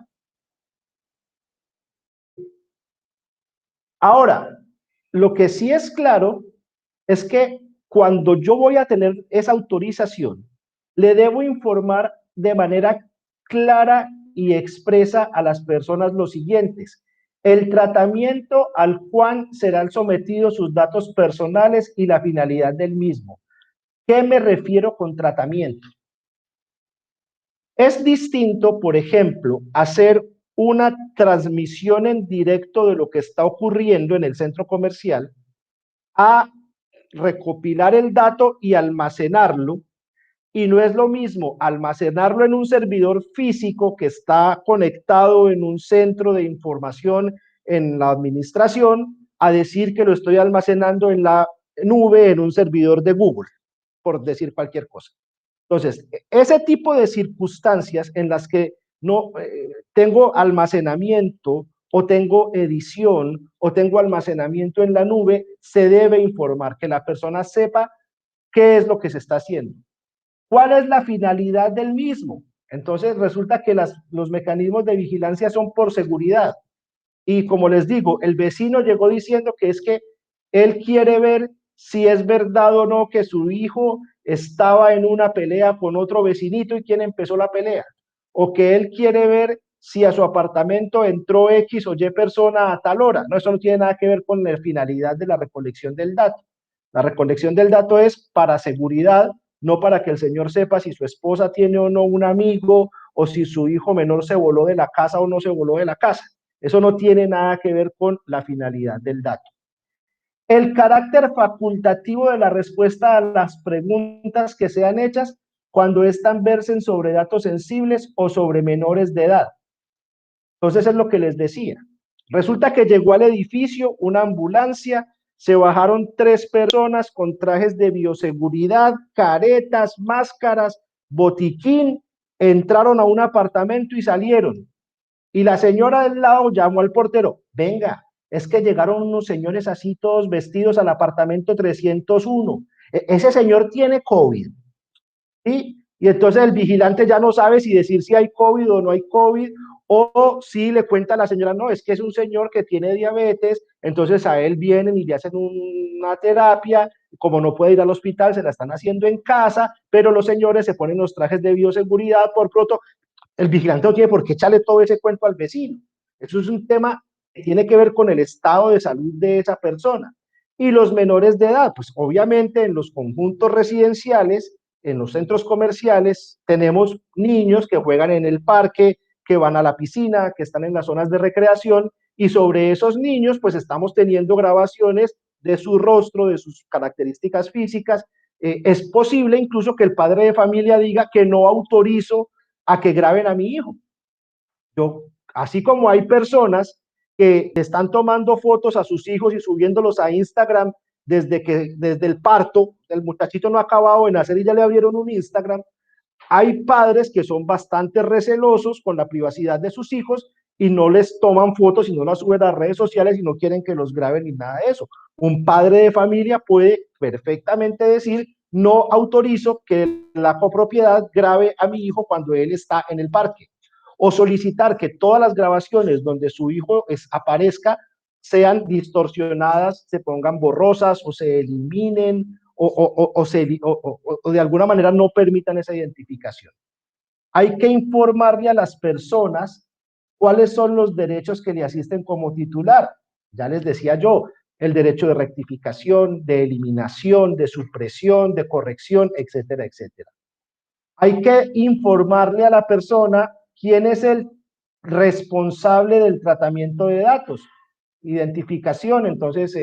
Ahora, lo que sí es claro es que cuando yo voy a tener esa autorización, le debo informar de manera clara y expresa a las personas lo siguientes: el tratamiento al cual serán sometidos sus datos personales y la finalidad del mismo. ¿Qué me refiero con tratamiento? Es distinto, por ejemplo, hacer una transmisión en directo de lo que está ocurriendo en el centro comercial a recopilar el dato y almacenarlo y no es lo mismo almacenarlo en un servidor físico que está conectado en un centro de información en la administración, a decir que lo estoy almacenando en la nube en un servidor de Google, por decir cualquier cosa. Entonces, ese tipo de circunstancias en las que no tengo almacenamiento o tengo edición o tengo almacenamiento en la nube, se debe informar, que la persona sepa qué es lo que se está haciendo. ¿Cuál es la finalidad del mismo? Entonces resulta que los mecanismos de vigilancia son por seguridad. Y como les digo, el vecino llegó diciendo que es que él quiere ver si es verdad o no que su hijo estaba en una pelea con otro vecinito y quién empezó la pelea. O que él quiere ver si a su apartamento entró X o Y persona a tal hora. No, eso no tiene nada que ver con la finalidad de la recolección del dato. La recolección del dato es para seguridad, no para que el señor sepa si su esposa tiene o no un amigo o si su hijo menor se voló de la casa o no se voló de la casa. Eso no tiene nada que ver con la finalidad del dato. El carácter facultativo de la respuesta a las preguntas que sean hechas cuando éstas versen sobre datos sensibles o sobre menores de edad. Entonces es lo que les decía. Resulta que llegó al edificio una ambulancia, se bajaron 3 personas con trajes de bioseguridad, caretas, máscaras, botiquín, entraron a un apartamento y salieron. Y la señora del lado llamó al portero, venga, es que llegaron unos señores así todos vestidos al apartamento 301. Ese señor tiene COVID. ¿Sí? Y entonces el vigilante ya no sabe si decir si hay COVID o no hay COVID, o si le cuenta a la señora, no, es que es un señor que tiene diabetes, entonces a él vienen y le hacen una terapia, como no puede ir al hospital, se la están haciendo en casa, pero los señores se ponen los trajes de bioseguridad por pronto. El vigilante no tiene por qué echarle todo ese cuento al vecino. Eso es un tema que tiene que ver con el estado de salud de esa persona. Y los menores de edad, pues obviamente en los conjuntos residenciales, en los centros comerciales, tenemos niños que juegan en el parque, que van a la piscina, que están en las zonas de recreación, y sobre esos niños, pues estamos teniendo grabaciones de su rostro, de sus características físicas. Es posible incluso que el padre de familia diga que no autorizo a que graben a mi hijo. Yo, así como hay personas que están tomando fotos a sus hijos y subiéndolos a Instagram desde el parto, el muchachito no ha acabado de nacer y ya le abrieron un Instagram, hay padres que son bastante recelosos con la privacidad de sus hijos y no les toman fotos y no las suben a redes sociales y no quieren que los graben ni nada de eso. Un padre de familia puede perfectamente decir, no autorizo que la copropiedad grabe a mi hijo cuando él está en el parque. O solicitar que todas las grabaciones donde su hijo aparezca sean distorsionadas, se pongan borrosas o se eliminen o de alguna manera no permitan esa identificación. Hay que informarle a las personas cuáles son los derechos que le asisten como titular. Ya les decía yo, el derecho de rectificación, de eliminación, de supresión, de corrección, etcétera, etcétera. Hay que informarle a la persona quién es el responsable del tratamiento de datos. Identificación, entonces,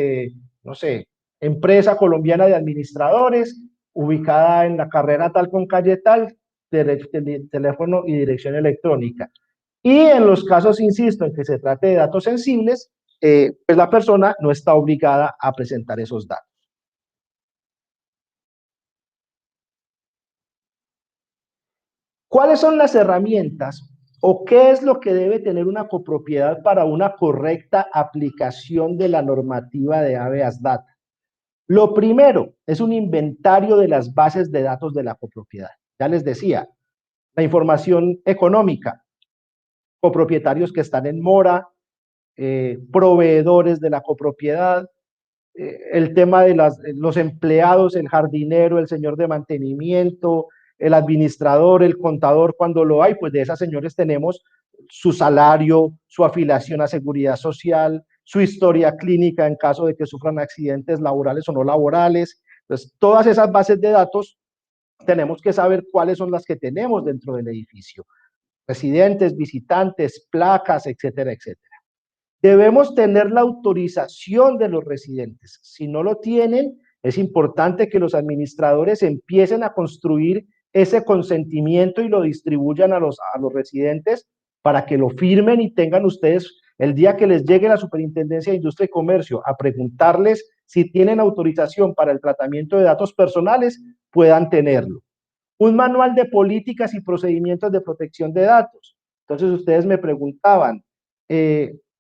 no sé, empresa colombiana de administradores, ubicada en la carrera tal con calle tal, teléfono y dirección electrónica. Y en los casos, insisto, en que se trate de datos sensibles, pues la persona no está obligada a presentar esos datos. ¿Cuáles son las herramientas o qué es lo que debe tener una copropiedad para una correcta aplicación de la normativa de Habeas Data? Lo primero es un inventario de las bases de datos de la copropiedad. Ya les decía, la información económica, copropietarios que están en mora, proveedores de la copropiedad, el tema de los empleados, el jardinero, el señor de mantenimiento, el administrador, el contador, cuando lo hay, pues de esas señores tenemos su salario, su afiliación a seguridad social, su historia clínica en caso de que sufran accidentes laborales o no laborales. Entonces, todas esas bases de datos tenemos que saber cuáles son las que tenemos dentro del edificio. Residentes, visitantes, placas, etcétera, etcétera. Debemos tener la autorización de los residentes. Si no lo tienen, es importante que los administradores empiecen a construir ese consentimiento y lo distribuyan a los residentes para que lo firmen y tengan ustedes, el día que les llegue la Superintendencia de Industria y Comercio a preguntarles si tienen autorización para el tratamiento de datos personales, puedan tenerlo. Un manual de políticas y procedimientos de protección de datos. Entonces ustedes me preguntaban,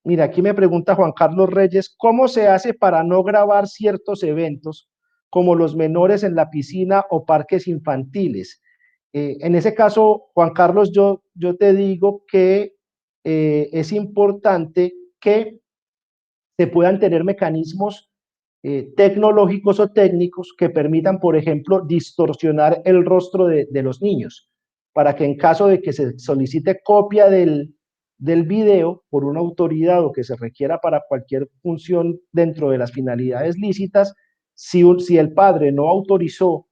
mira, aquí me pregunta Juan Carlos Reyes, ¿cómo se hace para no grabar ciertos eventos como los menores en la piscina o parques infantiles? En ese caso, Juan Carlos, yo te digo que es importante que se puedan tener mecanismos tecnológicos o técnicos que permitan, por ejemplo, distorsionar el rostro de los niños, para que en caso de que se solicite copia del video por una autoridad o que se requiera para cualquier función dentro de las finalidades lícitas, si el padre no autorizó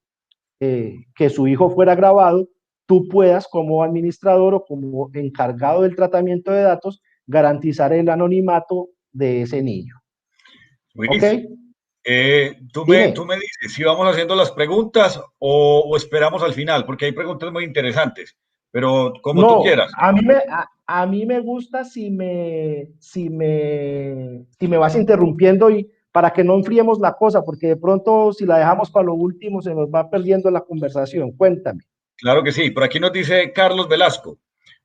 que su hijo fuera grabado, tú puedas como administrador o como encargado del tratamiento de datos garantizar el anonimato de ese niño. Luis, ¿Ok? tú me dices si vamos haciendo las preguntas o esperamos al final, porque hay preguntas muy interesantes, pero como tú quieras. A mí me gusta si me vas interrumpiendo y para que no enfriemos la cosa, porque de pronto si la dejamos para lo último se nos va perdiendo la conversación. Cuéntame. Claro que sí. Por aquí nos dice Carlos Velasco.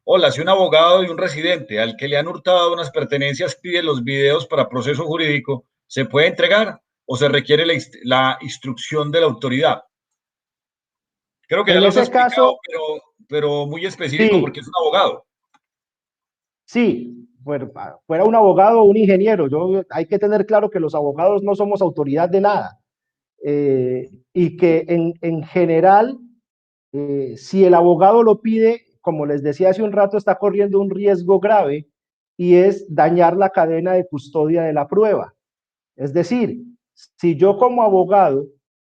Hola, si un abogado y un residente al que le han hurtado unas pertenencias pide los videos para proceso jurídico, ¿se puede entregar o se requiere la instrucción de la autoridad? Creo que ya En los ha ese explicado, caso, pero muy específico porque sí, es un abogado. sí, fuera un abogado o un ingeniero. Hay que tener claro que los abogados no somos autoridad de nada. Y que en general, si el abogado lo pide, como les decía hace un rato, está corriendo un riesgo grave y es dañar la cadena de custodia de la prueba. Es decir, si yo como abogado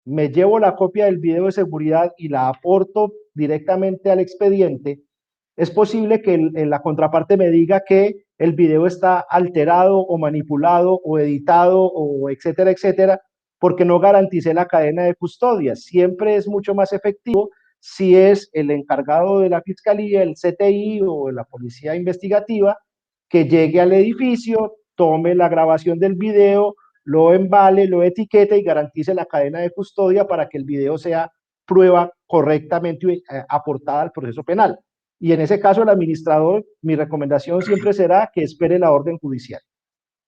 me llevo la copia del video de seguridad y la aporto directamente al expediente, es posible que la contraparte me diga que el video está alterado o manipulado o editado o etcétera, etcétera, porque no garanticé la cadena de custodia. Siempre es mucho más efectivo si es el encargado de la fiscalía, el CTI o la policía investigativa, que llegue al edificio, tome la grabación del video, lo embale, lo etiquete y garantice la cadena de custodia para que el video sea prueba correctamente aportada al proceso penal. Y en ese caso, el administrador, mi recomendación siempre será que espere la orden judicial.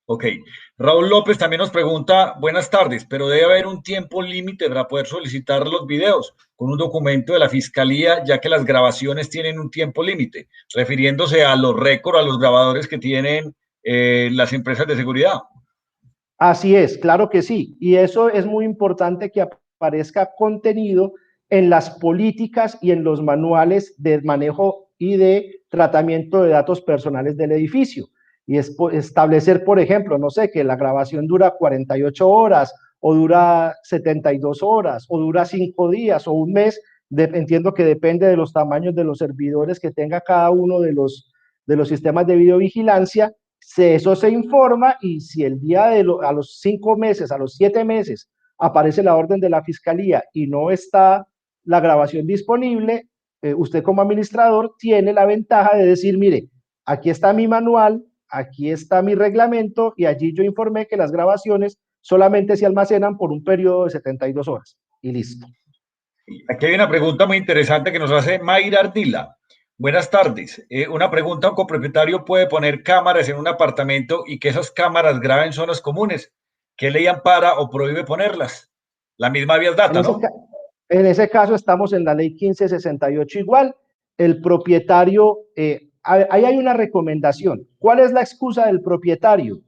Ok. Raúl López también nos pregunta, buenas tardes, pero debe haber un tiempo límite para poder solicitar los videos con un documento de la fiscalía, ya que las grabaciones tienen un tiempo límite, refiriéndose a los récords, a los grabadores que tienen las empresas de seguridad. Así es, claro que sí. Y eso es muy importante que aparezca contenido en las políticas y en los manuales de manejo y de tratamiento de datos personales del edificio. Y es establecer, por ejemplo, no sé, que la grabación dura 48 horas o dura 72 horas o dura 5 días o un mes. Entiendo que depende de los tamaños de los servidores que tenga cada uno de los sistemas de videovigilancia. Eso se informa y si el día a los 5 meses, a los 7 meses, aparece la orden de la fiscalía y no está la grabación disponible, usted como administrador tiene la ventaja de decir, mire, aquí está mi manual, aquí está mi reglamento y allí yo informé que las grabaciones solamente se almacenan por un periodo de 72 horas y listo. Aquí hay una pregunta muy interesante que nos hace Mayra Ardila. Buenas tardes. Una pregunta, ¿un copropietario puede poner cámaras en un apartamento y que esas cámaras graben zonas comunes? ¿Qué ley ampara o prohíbe ponerlas? La misma Vías Data, ¿no? En ese caso estamos en la ley 1568 igual. El propietario, ahí hay una recomendación. ¿Cuál es la excusa del propietario?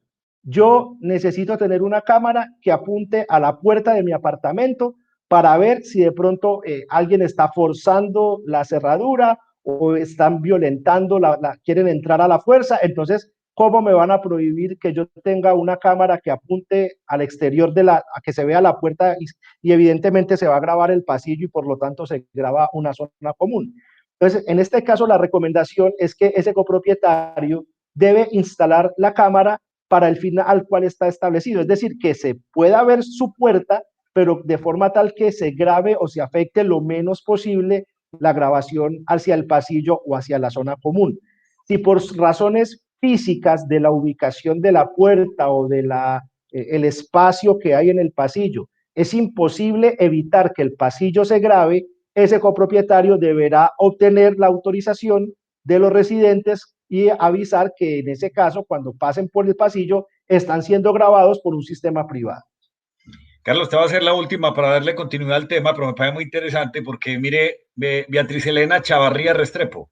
Yo necesito tener una cámara que apunte a la puerta de mi apartamento para ver si de pronto alguien está forzando la cerradura o están violentando, quieren entrar a la fuerza. Entonces, ¿cómo me van a prohibir que yo tenga una cámara que apunte al exterior a que se vea la puerta y evidentemente se va a grabar el pasillo y por lo tanto se graba una zona común? Entonces, en este caso, la recomendación es que ese copropietario debe instalar la cámara para el fin al cual está establecido, es decir, que se pueda ver su puerta, pero de forma tal que se grabe o se afecte lo menos posible la grabación hacia el pasillo o hacia la zona común. Si por razones físicas de la ubicación de la puerta o de el espacio que hay en el pasillo es imposible evitar que el pasillo se grabe, ese copropietario deberá obtener la autorización de los residentes y avisar que en ese caso, cuando pasen por el pasillo, están siendo grabados por un sistema privado. Carlos, te va a hacer la última para darle continuidad al tema, pero me parece muy interesante porque, mire, Beatriz Elena Chavarría Restrepo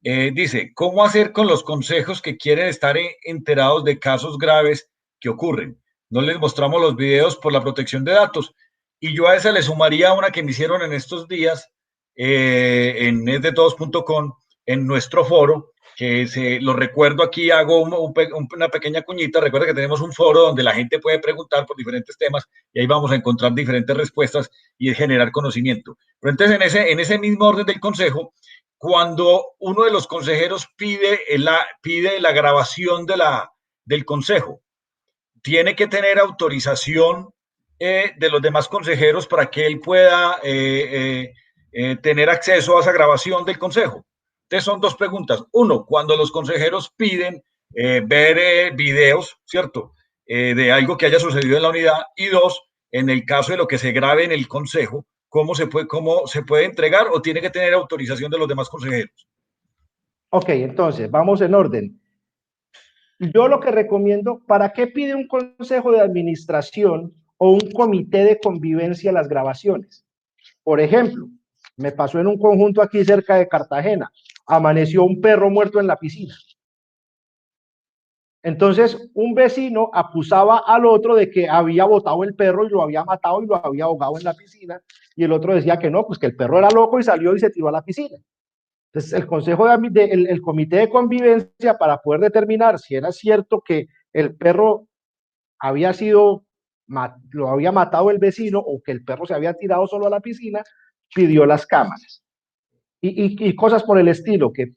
dice, ¿cómo hacer con los consejos que quieren estar enterados de casos graves que ocurren? No les mostramos los videos por la protección de datos. Y yo a esa le sumaría una que me hicieron en estos días en esdetodos.com, en nuestro foro, que lo recuerdo aquí, hago una pequeña cuñita. Recuerda que tenemos un foro donde la gente puede preguntar por diferentes temas y ahí vamos a encontrar diferentes respuestas y generar conocimiento. Pero entonces en ese mismo orden del consejo, cuando uno de los consejeros pide la grabación del consejo, tiene que tener autorización de los demás consejeros para que él pueda tener acceso a esa grabación del consejo. Entonces son dos preguntas. Uno, cuando los consejeros piden ver videos, ¿cierto? De algo que haya sucedido en la unidad. Y dos, en el caso de lo que se grabe en el consejo, cómo se puede entregar o tiene que tener autorización de los demás consejeros. Ok, entonces, vamos en orden. Yo lo que recomiendo, ¿para qué pide un consejo de administración o un comité de convivencia las grabaciones? Por ejemplo, me pasó en un conjunto aquí cerca de Cartagena, amaneció un perro muerto en la piscina. Entonces, un vecino acusaba al otro de que había botado el perro y lo había matado y lo había ahogado en la piscina, y el otro decía que no, pues que el perro era loco y salió y se tiró a la piscina. Entonces, el comité de convivencia, para poder determinar si era cierto que el perro había lo había matado el vecino o que el perro se había tirado solo a la piscina, pidió las cámaras. Y cosas por el estilo, que,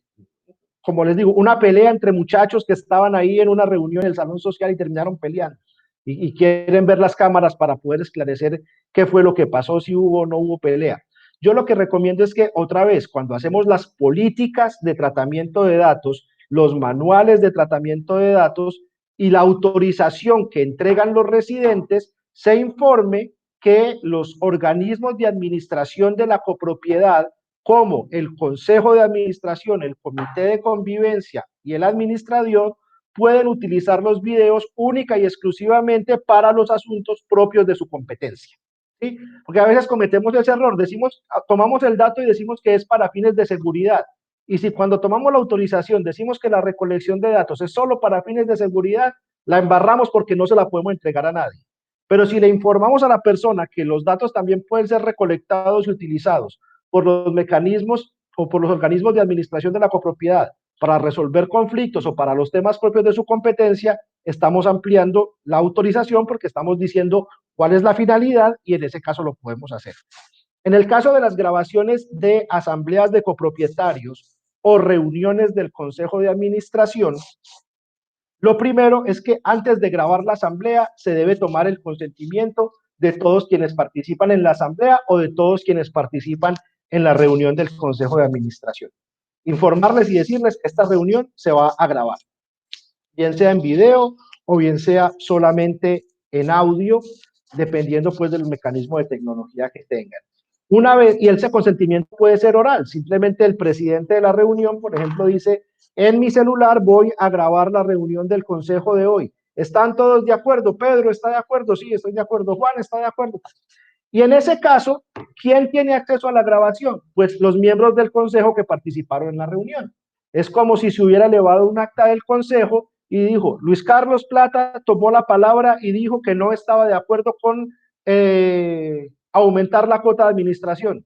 como les digo, una pelea entre muchachos que estaban ahí en una reunión en el salón social y terminaron peleando. Y quieren ver las cámaras para poder esclarecer qué fue lo que pasó, si hubo o no hubo pelea. Yo lo que recomiendo es que, otra vez, cuando hacemos las políticas de tratamiento de datos, los manuales de tratamiento de datos y la autorización que entregan los residentes, se informe que los organismos de administración de la copropiedad, como el Consejo de Administración, el Comité de Convivencia y el Administrador, pueden utilizar los videos única y exclusivamente para los asuntos propios de su competencia. ¿Sí? Porque a veces cometemos ese error, tomamos el dato y decimos que es para fines de seguridad. Y si cuando tomamos la autorización decimos que la recolección de datos es solo para fines de seguridad, la embarramos porque no se la podemos entregar a nadie. Pero si le informamos a la persona que los datos también pueden ser recolectados y utilizados por los mecanismos o por los organismos de administración de la copropiedad para resolver conflictos o para los temas propios de su competencia, estamos ampliando la autorización porque estamos diciendo cuál es la finalidad y en ese caso lo podemos hacer. En el caso de las grabaciones de asambleas de copropietarios o reuniones del Consejo de Administración, lo primero es que antes de grabar la asamblea se debe tomar el consentimiento de todos quienes participan en la asamblea o de todos quienes participan en la reunión del Consejo de Administración. Informarles y decirles que esta reunión se va a grabar, bien sea en video o bien sea solamente en audio, dependiendo pues del mecanismo de tecnología que tengan. Una vez, y ese consentimiento puede ser oral, simplemente el presidente de la reunión, por ejemplo, dice: en mi celular voy a grabar la reunión del consejo de hoy. ¿Están todos de acuerdo? Pedro, ¿está de acuerdo? Sí, estoy de acuerdo. Juan, ¿está de acuerdo? Y en ese caso, ¿quién tiene acceso a la grabación? Pues los miembros del consejo que participaron en la reunión. Es como si se hubiera elevado un acta del consejo y dijo: Luis Carlos Plata tomó la palabra y dijo que no estaba de acuerdo con aumentar la cuota de administración.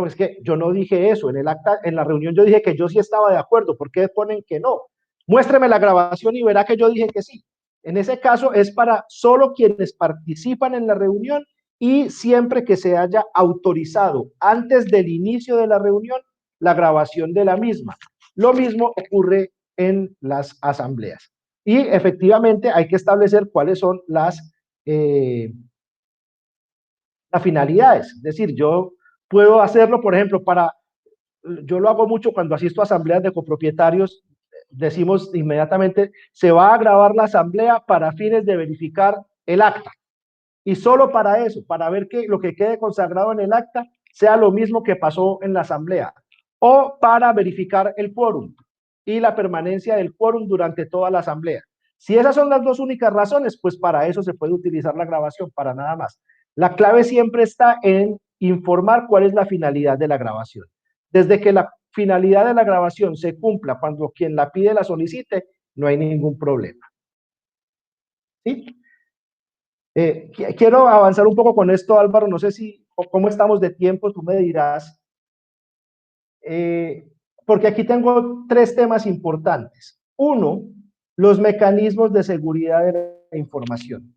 Es que yo no dije eso. En el acta, en la reunión yo dije que yo sí estaba de acuerdo. ¿Por qué ponen que no? Muéstreme la grabación y verá que yo dije que sí. En ese caso es para solo quienes participan en la reunión y siempre que se haya autorizado antes del inicio de la reunión la grabación de la misma. Lo mismo ocurre en las asambleas. Y efectivamente hay que establecer cuáles son las finalidades. Es decir, yo puedo hacerlo, por ejemplo, para yo lo hago mucho cuando asisto a asambleas de copropietarios, decimos inmediatamente, se va a grabar la asamblea para fines de verificar el acta. Y solo para eso, para ver que lo que quede consagrado en el acta sea lo mismo que pasó en la asamblea, o para verificar el quórum y la permanencia del quórum durante toda la asamblea. Si esas son las dos únicas razones, pues para eso se puede utilizar la grabación, para nada más. La clave siempre está en informar cuál es la finalidad de la grabación. Desde que la finalidad de la grabación se cumpla cuando quien la pide la solicite, no hay ningún problema. ¿Sí? Quiero avanzar un poco con esto, Álvaro, no sé si, cómo estamos de tiempo, tú me dirás, porque aquí tengo tres temas importantes. Uno, los mecanismos de seguridad de la información.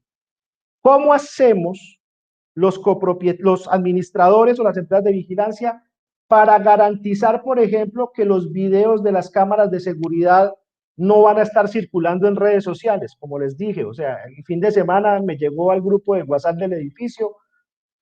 ¿Cómo hacemos los administradores o las empresas de vigilancia para garantizar, por ejemplo, que los videos de las cámaras de seguridad no van a estar circulando en redes sociales? Como les dije, o sea, el fin de semana me llegó al grupo de WhatsApp del edificio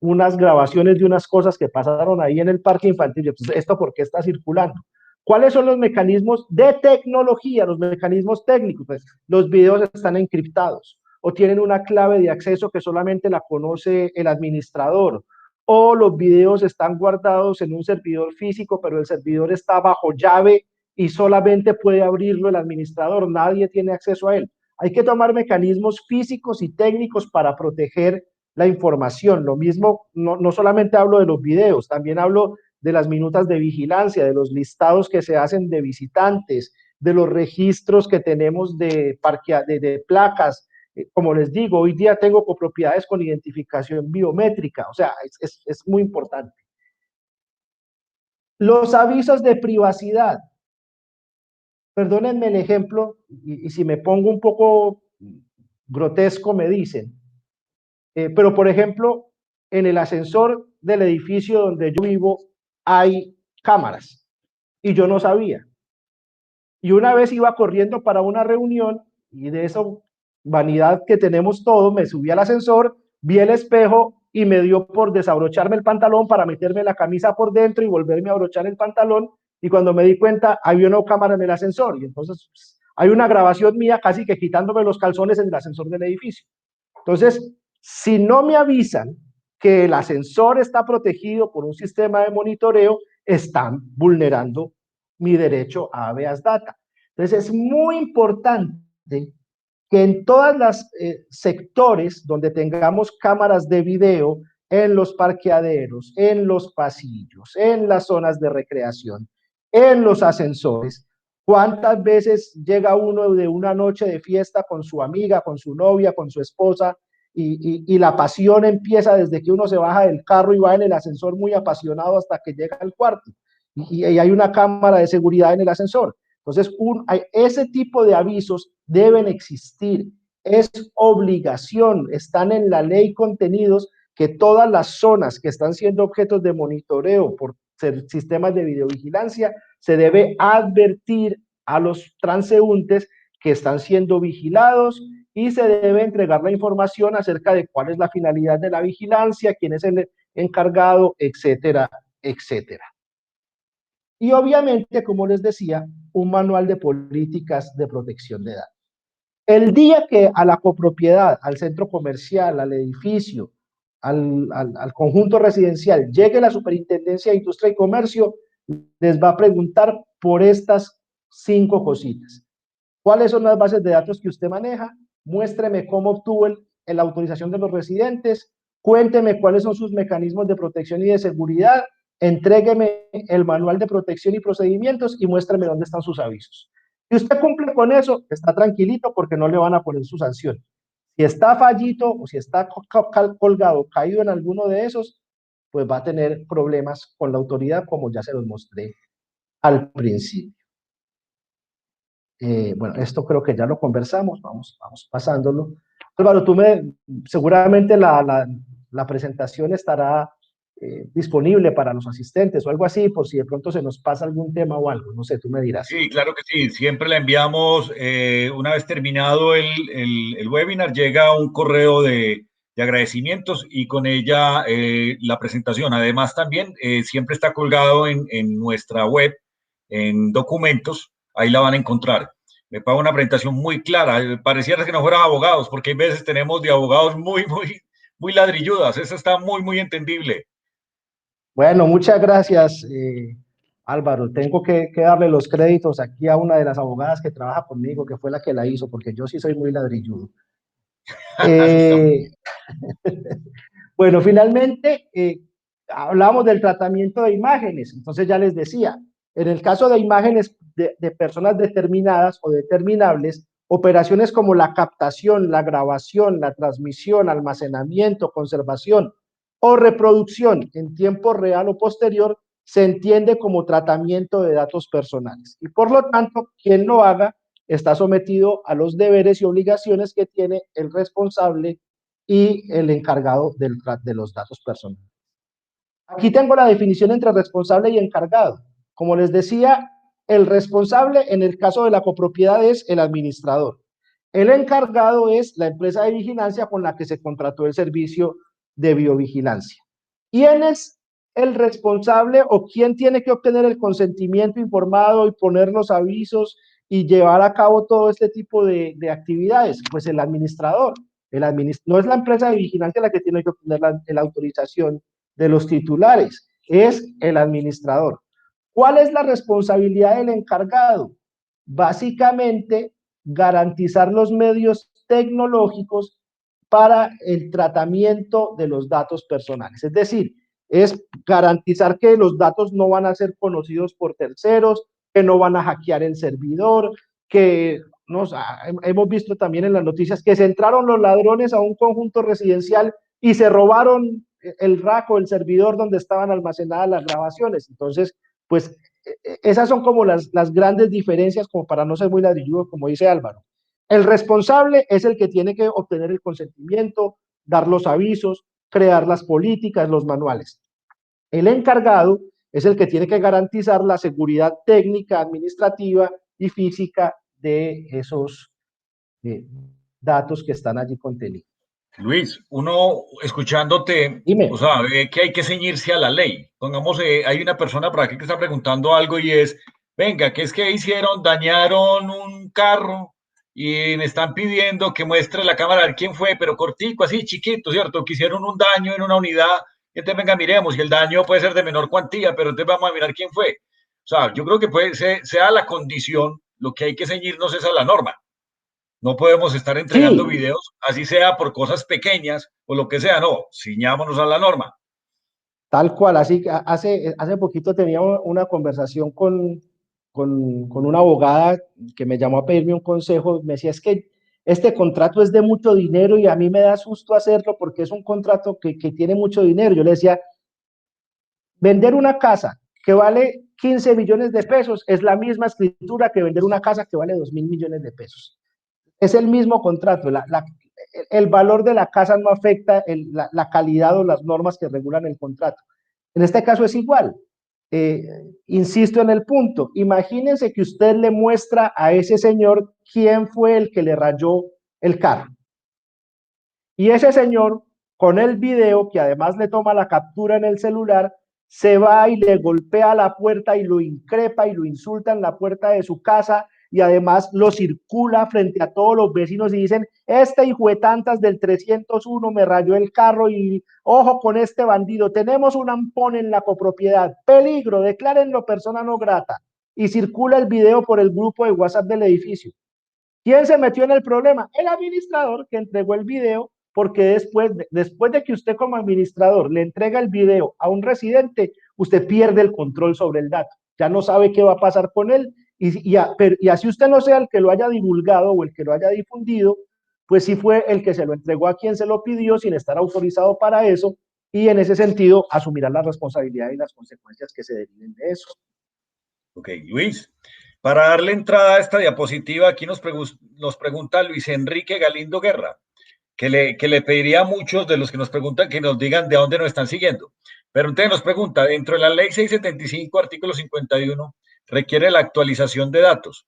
unas grabaciones de unas cosas que pasaron ahí en el parque infantil. Entonces, ¿esto por qué está circulando? ¿Cuáles son los mecanismos de tecnología, los mecanismos técnicos? Pues los videos están encriptados o tienen una clave de acceso que solamente la conoce el administrador, o los videos están guardados en un servidor físico, pero el servidor está bajo llave y solamente puede abrirlo el administrador, nadie tiene acceso a él. Hay que tomar mecanismos físicos y técnicos para proteger la información. Lo mismo, no solamente hablo de los videos, también hablo de las minutas de vigilancia, de los listados que se hacen de visitantes, de los registros que tenemos de placas. Como les digo, hoy día tengo copropiedades con identificación biométrica, o sea, es muy importante. Los avisos de privacidad. Perdónenme el ejemplo, y si me pongo un poco grotesco me dicen, pero por ejemplo, en el ascensor del edificio donde yo vivo hay cámaras y yo no sabía. Y una vez iba corriendo para una reunión y de esa vanidad que tenemos todos, me subí al ascensor, vi el espejo y me dio por desabrocharme el pantalón para meterme la camisa por dentro y volverme a abrochar el pantalón. Y cuando me di cuenta, había una cámara en el ascensor. Y entonces pues, hay una grabación mía casi que quitándome los calzones en el ascensor del edificio. Entonces, si no me avisan que el ascensor está protegido por un sistema de monitoreo, están vulnerando mi derecho a habeas data. Entonces, es muy importante que en todos los sectores donde tengamos cámaras de video, en los parqueaderos, en los pasillos, en las zonas de recreación, en los ascensores, ¿cuántas veces llega uno de una noche de fiesta con su amiga, con su novia, con su esposa, y la pasión empieza desde que uno se baja del carro y va en el ascensor muy apasionado hasta que llega al cuarto? Y hay una cámara de seguridad en el ascensor. Entonces, ese tipo de avisos deben existir. Es obligación, están en la ley contenidos que todas las zonas que están siendo objetos de monitoreo por sistemas de videovigilancia, se debe advertir a los transeúntes que están siendo vigilados y se debe entregar la información acerca de cuál es la finalidad de la vigilancia, quién es el encargado, etcétera, etcétera. Y obviamente, como les decía, un manual de políticas de protección de datos. El día que a la copropiedad, al centro comercial, al edificio, al conjunto residencial, llegue la Superintendencia de Industria y Comercio, les va a preguntar por estas 5 cositas. ¿Cuáles son las bases de datos que usted maneja? Muéstreme cómo obtuvo la autorización de los residentes, cuénteme cuáles son sus mecanismos de protección y de seguridad, entrégueme el manual de protección y procedimientos y muéstreme dónde están sus avisos. Si usted cumple con eso, está tranquilito porque no le van a poner su sanción. Si está fallito o si está colgado, caído en alguno de esos, pues va a tener problemas con la autoridad, como ya se los mostré al principio. Bueno, esto creo que ya lo conversamos, vamos pasándolo. Álvaro, seguramente la presentación estará disponible para los asistentes o algo así, por si de pronto se nos pasa algún tema o algo, no sé, tú me dirás. Sí, claro que sí, siempre la enviamos, una vez terminado el webinar, llega un correo de de agradecimientos y con ella la presentación. Además, también siempre está colgado en nuestra web, en documentos, ahí la van a encontrar. Me paga una presentación muy clara, pareciera que no fueran abogados, porque hay veces tenemos de abogados muy ladrilludas, esa está muy entendible. Bueno, muchas gracias, Álvaro. Tengo que darle los créditos aquí a una de las abogadas que trabaja conmigo, que fue la que la hizo, porque yo sí soy muy ladrilludo. Bueno, finalmente hablamos del tratamiento de imágenes. Entonces ya les decía, en el caso de imágenes de personas determinadas o determinables, operaciones como la captación, la grabación, la transmisión, almacenamiento, conservación o reproducción en tiempo real o posterior se entiende como tratamiento de datos personales. Y por lo tanto, quien lo haga está sometido a los deberes y obligaciones que tiene el responsable y el encargado de los datos personales. Aquí tengo la definición entre responsable y encargado. Como les decía, el responsable en el caso de la copropiedad es el administrador. El encargado es la empresa de vigilancia con la que se contrató el servicio de biovigilancia. ¿Quién es el responsable o quién tiene que obtener el consentimiento informado y poner los avisos y llevar a cabo todo este tipo de actividades? Pues el administrador. No es la empresa de vigilancia la que tiene que obtener la autorización de los titulares, es el administrador. ¿Cuál es la responsabilidad del encargado? Básicamente, garantizar los medios tecnológicos para el tratamiento de los datos personales. Es decir, es garantizar que los datos no van a ser conocidos por terceros, que no van a hackear el servidor, que hemos visto también en las noticias que se entraron los ladrones a un conjunto residencial y se robaron el rack o el servidor donde estaban almacenadas las grabaciones. Entonces, pues esas son como las grandes diferencias, como para no ser muy ladrilludo, como dice Álvaro. El responsable es el que tiene que obtener el consentimiento, dar los avisos, crear las políticas, los manuales. El encargado es el que tiene que garantizar la seguridad técnica, administrativa y física de esos datos que están allí contenidos. Luis, uno escuchándote, Dime. o sea, ve que hay que ceñirse a la ley. Pongamos, hay una persona por aquí que está preguntando algo y es, venga, ¿qué es que hicieron? Dañaron un carro y me están pidiendo que muestre la cámara a ver quién fue, pero cortico, así chiquito, ¿cierto? Que hicieron un daño en una unidad, y entonces venga, miremos, y el daño puede ser de menor cuantía, pero entonces vamos a mirar quién fue. O sea, yo creo que sea la condición, lo que hay que ceñirnos es a la norma. No podemos estar entregando videos, así sea por cosas pequeñas o lo que sea, no, ciñámonos a la norma. Tal cual, así que hace poquito tenía una conversación con una abogada que me llamó a pedirme un consejo, me decía, es que este contrato es de mucho dinero y a mí me da susto hacerlo porque es un contrato que tiene mucho dinero. Yo le decía, vender una casa que vale 15 millones de pesos es la misma escritura que vender una casa que vale 2.000 millones de pesos. Es el mismo contrato, el valor de la casa no afecta la calidad o las normas que regulan el contrato. En este caso es igual. Insisto en el punto, imagínense que usted le muestra a ese señor quién fue el que le rayó el carro. Y ese señor, con el video, que además le toma la captura en el celular, se va y le golpea la puerta y lo increpa y lo insulta en la puerta de su casa y además lo circula frente a todos los vecinos y dicen, este hijo de tantas del 301 me rayó el carro y ojo con este bandido, tenemos un ampón en la copropiedad, peligro, declárenlo persona no grata, y circula el video por el grupo de WhatsApp del edificio. ¿Quién se metió en el problema? El administrador que entregó el video, porque después de que usted como administrador le entrega el video a un residente, usted pierde el control sobre el dato, ya no sabe qué va a pasar con él, y así usted no sea el que lo haya divulgado o el que lo haya difundido, pues sí fue el que se lo entregó a quien se lo pidió sin estar autorizado para eso, y en ese sentido asumirá la responsabilidad y las consecuencias que se deriven de eso. Ok, Luis, para darle entrada a esta diapositiva, aquí nos pregunta Luis Enrique Galindo Guerra, que le pediría a muchos de los que nos preguntan que nos digan de dónde nos están siguiendo. Pero entonces nos pregunta, dentro de la ley 675, artículo 51, requiere la actualización de datos,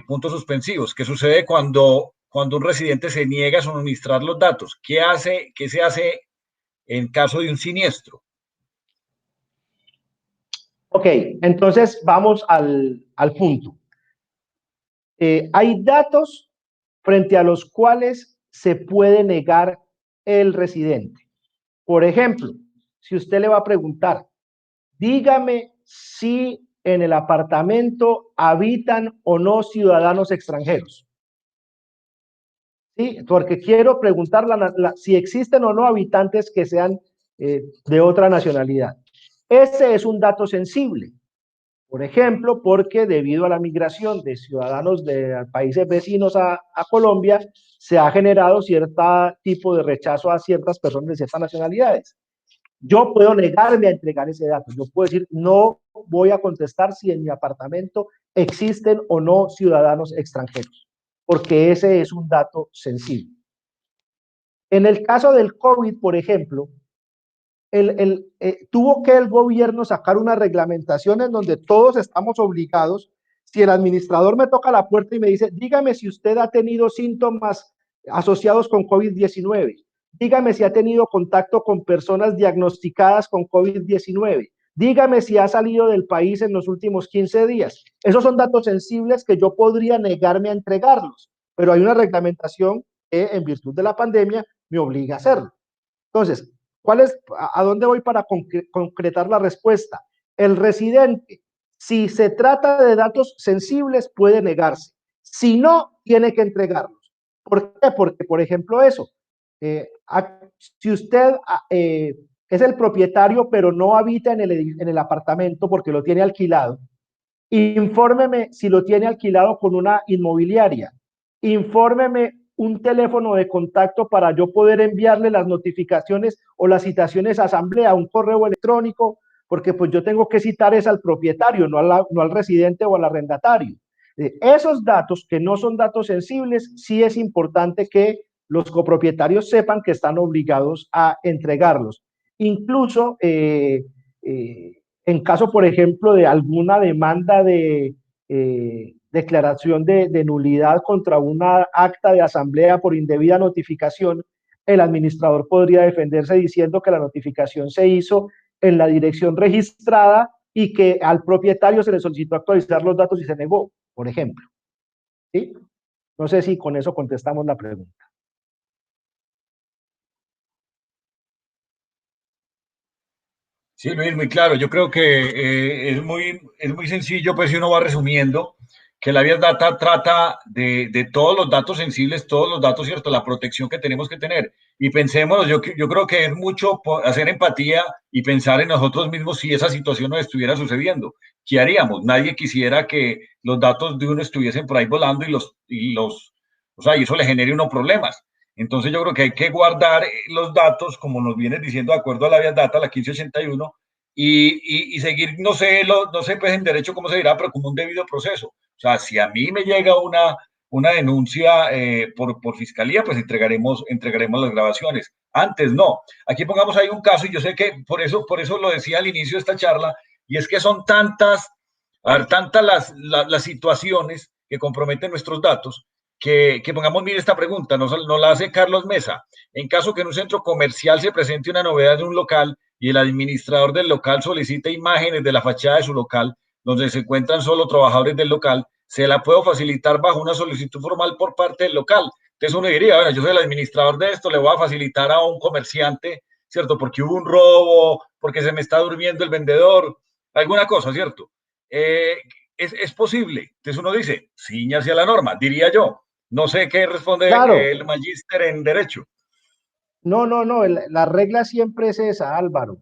puntos suspensivos. ¿Qué sucede cuando cuando un residente se niega a suministrar los datos? ¿Qué se hace en caso de un siniestro? Ok, entonces vamos al punto. Hay datos frente a los cuales se puede negar el residente. Por ejemplo, si usted le va a preguntar, dígame si en el apartamento habitan o no ciudadanos extranjeros. ¿Sí? Porque quiero preguntar si existen o no habitantes que sean de otra nacionalidad. Ese es un dato sensible. Por ejemplo, porque debido a la migración de ciudadanos de países vecinos a Colombia, se ha generado cierto tipo de rechazo a ciertas personas de ciertas nacionalidades. Yo puedo negarme a entregar ese dato. Yo puedo decir, no voy a contestar si en mi apartamento existen o no ciudadanos extranjeros, porque ese es un dato sensible. En el caso del COVID, por ejemplo, tuvo que el gobierno sacar una reglamentación en donde todos estamos obligados, si el administrador me toca la puerta y me dice, dígame si usted ha tenido síntomas asociados con COVID-19, dígame si ha tenido contacto con personas diagnosticadas con COVID-19, dígame si ha salido del país en los últimos 15 días. Esos son datos sensibles que yo podría negarme a entregarlos, pero hay una reglamentación que en virtud de la pandemia me obliga a hacerlo. Entonces, ¿a dónde voy para concretar la respuesta? El residente, si se trata de datos sensibles, puede negarse. Si no, tiene que entregarlos. ¿Por qué? Porque, por ejemplo, si usted es el propietario, pero no habita en el apartamento porque lo tiene alquilado, infórmeme si lo tiene alquilado con una inmobiliaria. Infórmeme un teléfono de contacto para yo poder enviarle las notificaciones o las citaciones a asamblea, un correo electrónico, porque pues yo tengo que citar es al propietario, no al residente o al arrendatario. Esos datos que no son datos sensibles, sí es importante que los copropietarios sepan que están obligados a entregarlos. Incluso en caso, por ejemplo, de alguna demanda de declaración de nulidad contra una acta de asamblea por indebida notificación, el administrador podría defenderse diciendo que la notificación se hizo en la dirección registrada y que al propietario se le solicitó actualizar los datos y se negó, por ejemplo. ¿Sí? No sé si con eso contestamos la pregunta. Sí, Luis, muy claro. Yo creo que es muy sencillo, pues si uno va resumiendo, que la Vía Data trata de todos los datos sensibles, todos los datos, ¿cierto? La protección que tenemos que tener. Y pensemos, yo creo que es mucho hacer empatía y pensar en nosotros mismos si esa situación nos estuviera sucediendo. ¿Qué haríamos? Nadie quisiera que los datos de uno estuviesen por ahí volando o sea, y eso le genere unos problemas. Entonces yo creo que hay que guardar los datos, como nos vienes diciendo, de acuerdo a la Vía Data, la 1581, y seguir, no sé pues en derecho cómo se dirá, pero como un debido proceso. O sea, si a mí me llega una denuncia por fiscalía, pues entregaremos las grabaciones. Antes no. Aquí pongamos ahí un caso, y yo sé que por eso lo decía al inicio de esta charla, y es que son tantas las situaciones que comprometen nuestros datos, que pongamos, mire esta pregunta, nos la hace Carlos Mesa. En caso que en un centro comercial se presente una novedad de un local y el administrador del local solicita imágenes de la fachada de su local, donde se encuentran solo trabajadores del local, se la puedo facilitar bajo una solicitud formal por parte del local. Entonces uno diría, bueno, yo soy el administrador de esto, le voy a facilitar a un comerciante, ¿cierto? Porque hubo un robo, porque se me está durmiendo el vendedor, alguna cosa, ¿cierto? Es posible. Entonces uno dice, ciñase a la norma, diría yo. No sé qué responde Claro. el magíster en Derecho. No, la regla siempre es esa, Álvaro.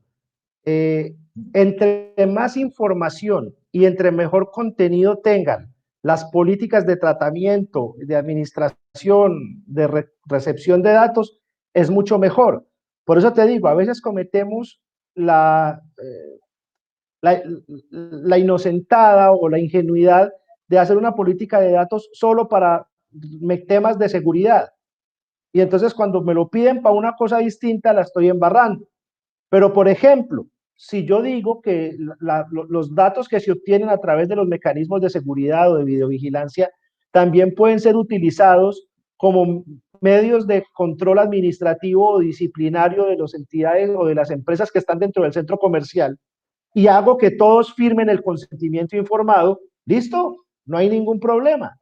Entre más información y entre mejor contenido tengan las políticas de tratamiento, de administración, de recepción de datos, es mucho mejor. Por eso te digo, a veces cometemos la inocentada o la ingenuidad de hacer una política de datos solo para temas de seguridad. Y entonces cuando me lo piden para una cosa distinta, la estoy embarrando. Pero, por ejemplo, si yo digo que los datos que se obtienen a través de los mecanismos de seguridad o de videovigilancia también pueden ser utilizados como medios de control administrativo o disciplinario de las entidades o de las empresas que están dentro del centro comercial y hago que todos firmen el consentimiento informado, listo, no hay ningún problema.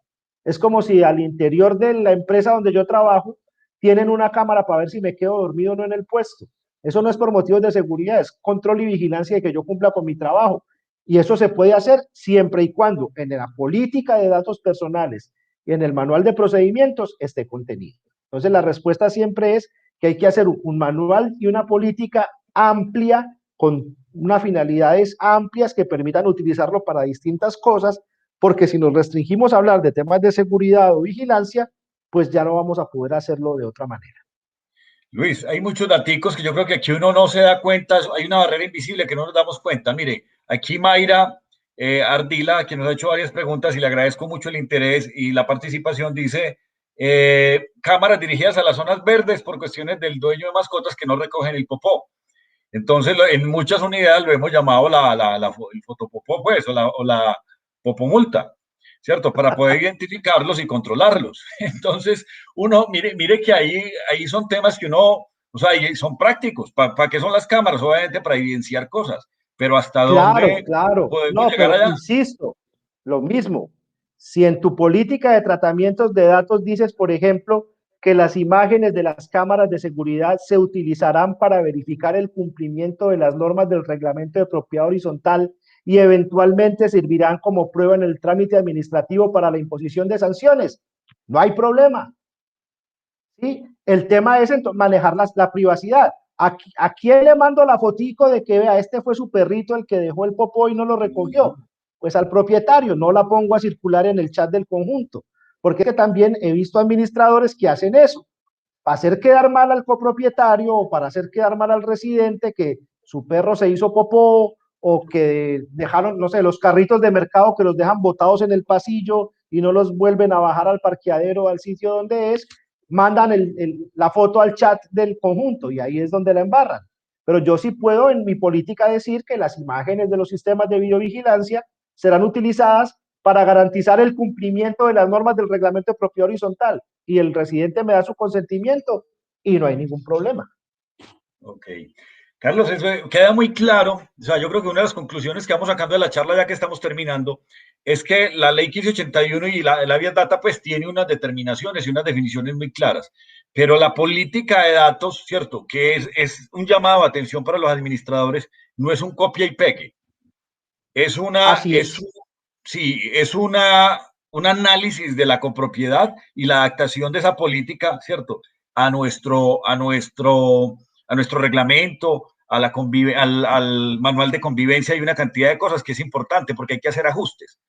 Es como si al interior de la empresa donde yo trabajo tienen una cámara para ver si me quedo dormido o no en el puesto. Eso no es por motivos de seguridad, es control y vigilancia de que yo cumpla con mi trabajo. Y eso se puede hacer siempre y cuando en la política de datos personales y en el manual de procedimientos esté contenido. Entonces la respuesta siempre es que hay que hacer un manual y una política amplia con unas finalidades amplias que permitan utilizarlo para distintas cosas, porque si nos restringimos a hablar de temas de seguridad o vigilancia, pues ya no vamos a poder hacerlo de otra manera. Luis, hay muchos daticos que yo creo que aquí uno no se da cuenta, hay una barrera invisible que no nos damos cuenta. Mire, aquí Mayra Ardila, que nos ha hecho varias preguntas y le agradezco mucho el interés y la participación, dice, cámaras dirigidas a las zonas verdes por cuestiones del dueño de mascotas que no recogen el popó. Entonces, en muchas unidades lo hemos llamado el fotopopó, pues, o la popomulta, ¿cierto? Para poder identificarlos y controlarlos. Entonces, uno, mire que ahí son temas que uno, o sea, son prácticos. ¿Para qué son las cámaras? Obviamente para evidenciar cosas, pero ¿hasta Claro, dónde claro. podemos No, llegar pero allá? insisto, lo mismo. Si en tu política de tratamientos de datos dices, por ejemplo, que las imágenes de las cámaras de seguridad se utilizarán para verificar el cumplimiento de las normas del reglamento de propiedad horizontal y eventualmente servirán como prueba en el trámite administrativo para la imposición de sanciones, no hay problema. ¿Sí? El tema es manejar la privacidad. ¿A quién le mando la fotico de que vea, este fue su perrito el que dejó el popó y no lo recogió? Pues al propietario, no la pongo a circular en el chat del conjunto, porque también he visto administradores que hacen eso, para hacer quedar mal al copropietario o para hacer quedar mal al residente que su perro se hizo popó o que dejaron, no sé, los carritos de mercado que los dejan botados en el pasillo y no los vuelven a bajar al parqueadero, al sitio donde es, mandan la foto al chat del conjunto y ahí es donde la embarran. Pero yo sí puedo en mi política decir que las imágenes de los sistemas de videovigilancia serán utilizadas para garantizar el cumplimiento de las normas del reglamento de propiedad horizontal y el residente me da su consentimiento y no hay ningún problema. Ok. Carlos, eso queda muy claro. O sea, yo creo que una de las conclusiones que vamos sacando de la charla, ya que estamos terminando, es que la ley 1581 y la Vía Data, pues tiene unas determinaciones y unas definiciones muy claras. Pero la política de datos, ¿cierto? Que es un llamado a atención para los administradores, no es un copia y pegue. Es Así es. Sí, es un análisis de la copropiedad y la adaptación de esa política, ¿cierto? A nuestro reglamento, al manual de convivencia y una cantidad de cosas que es importante porque hay que hacer ajustes.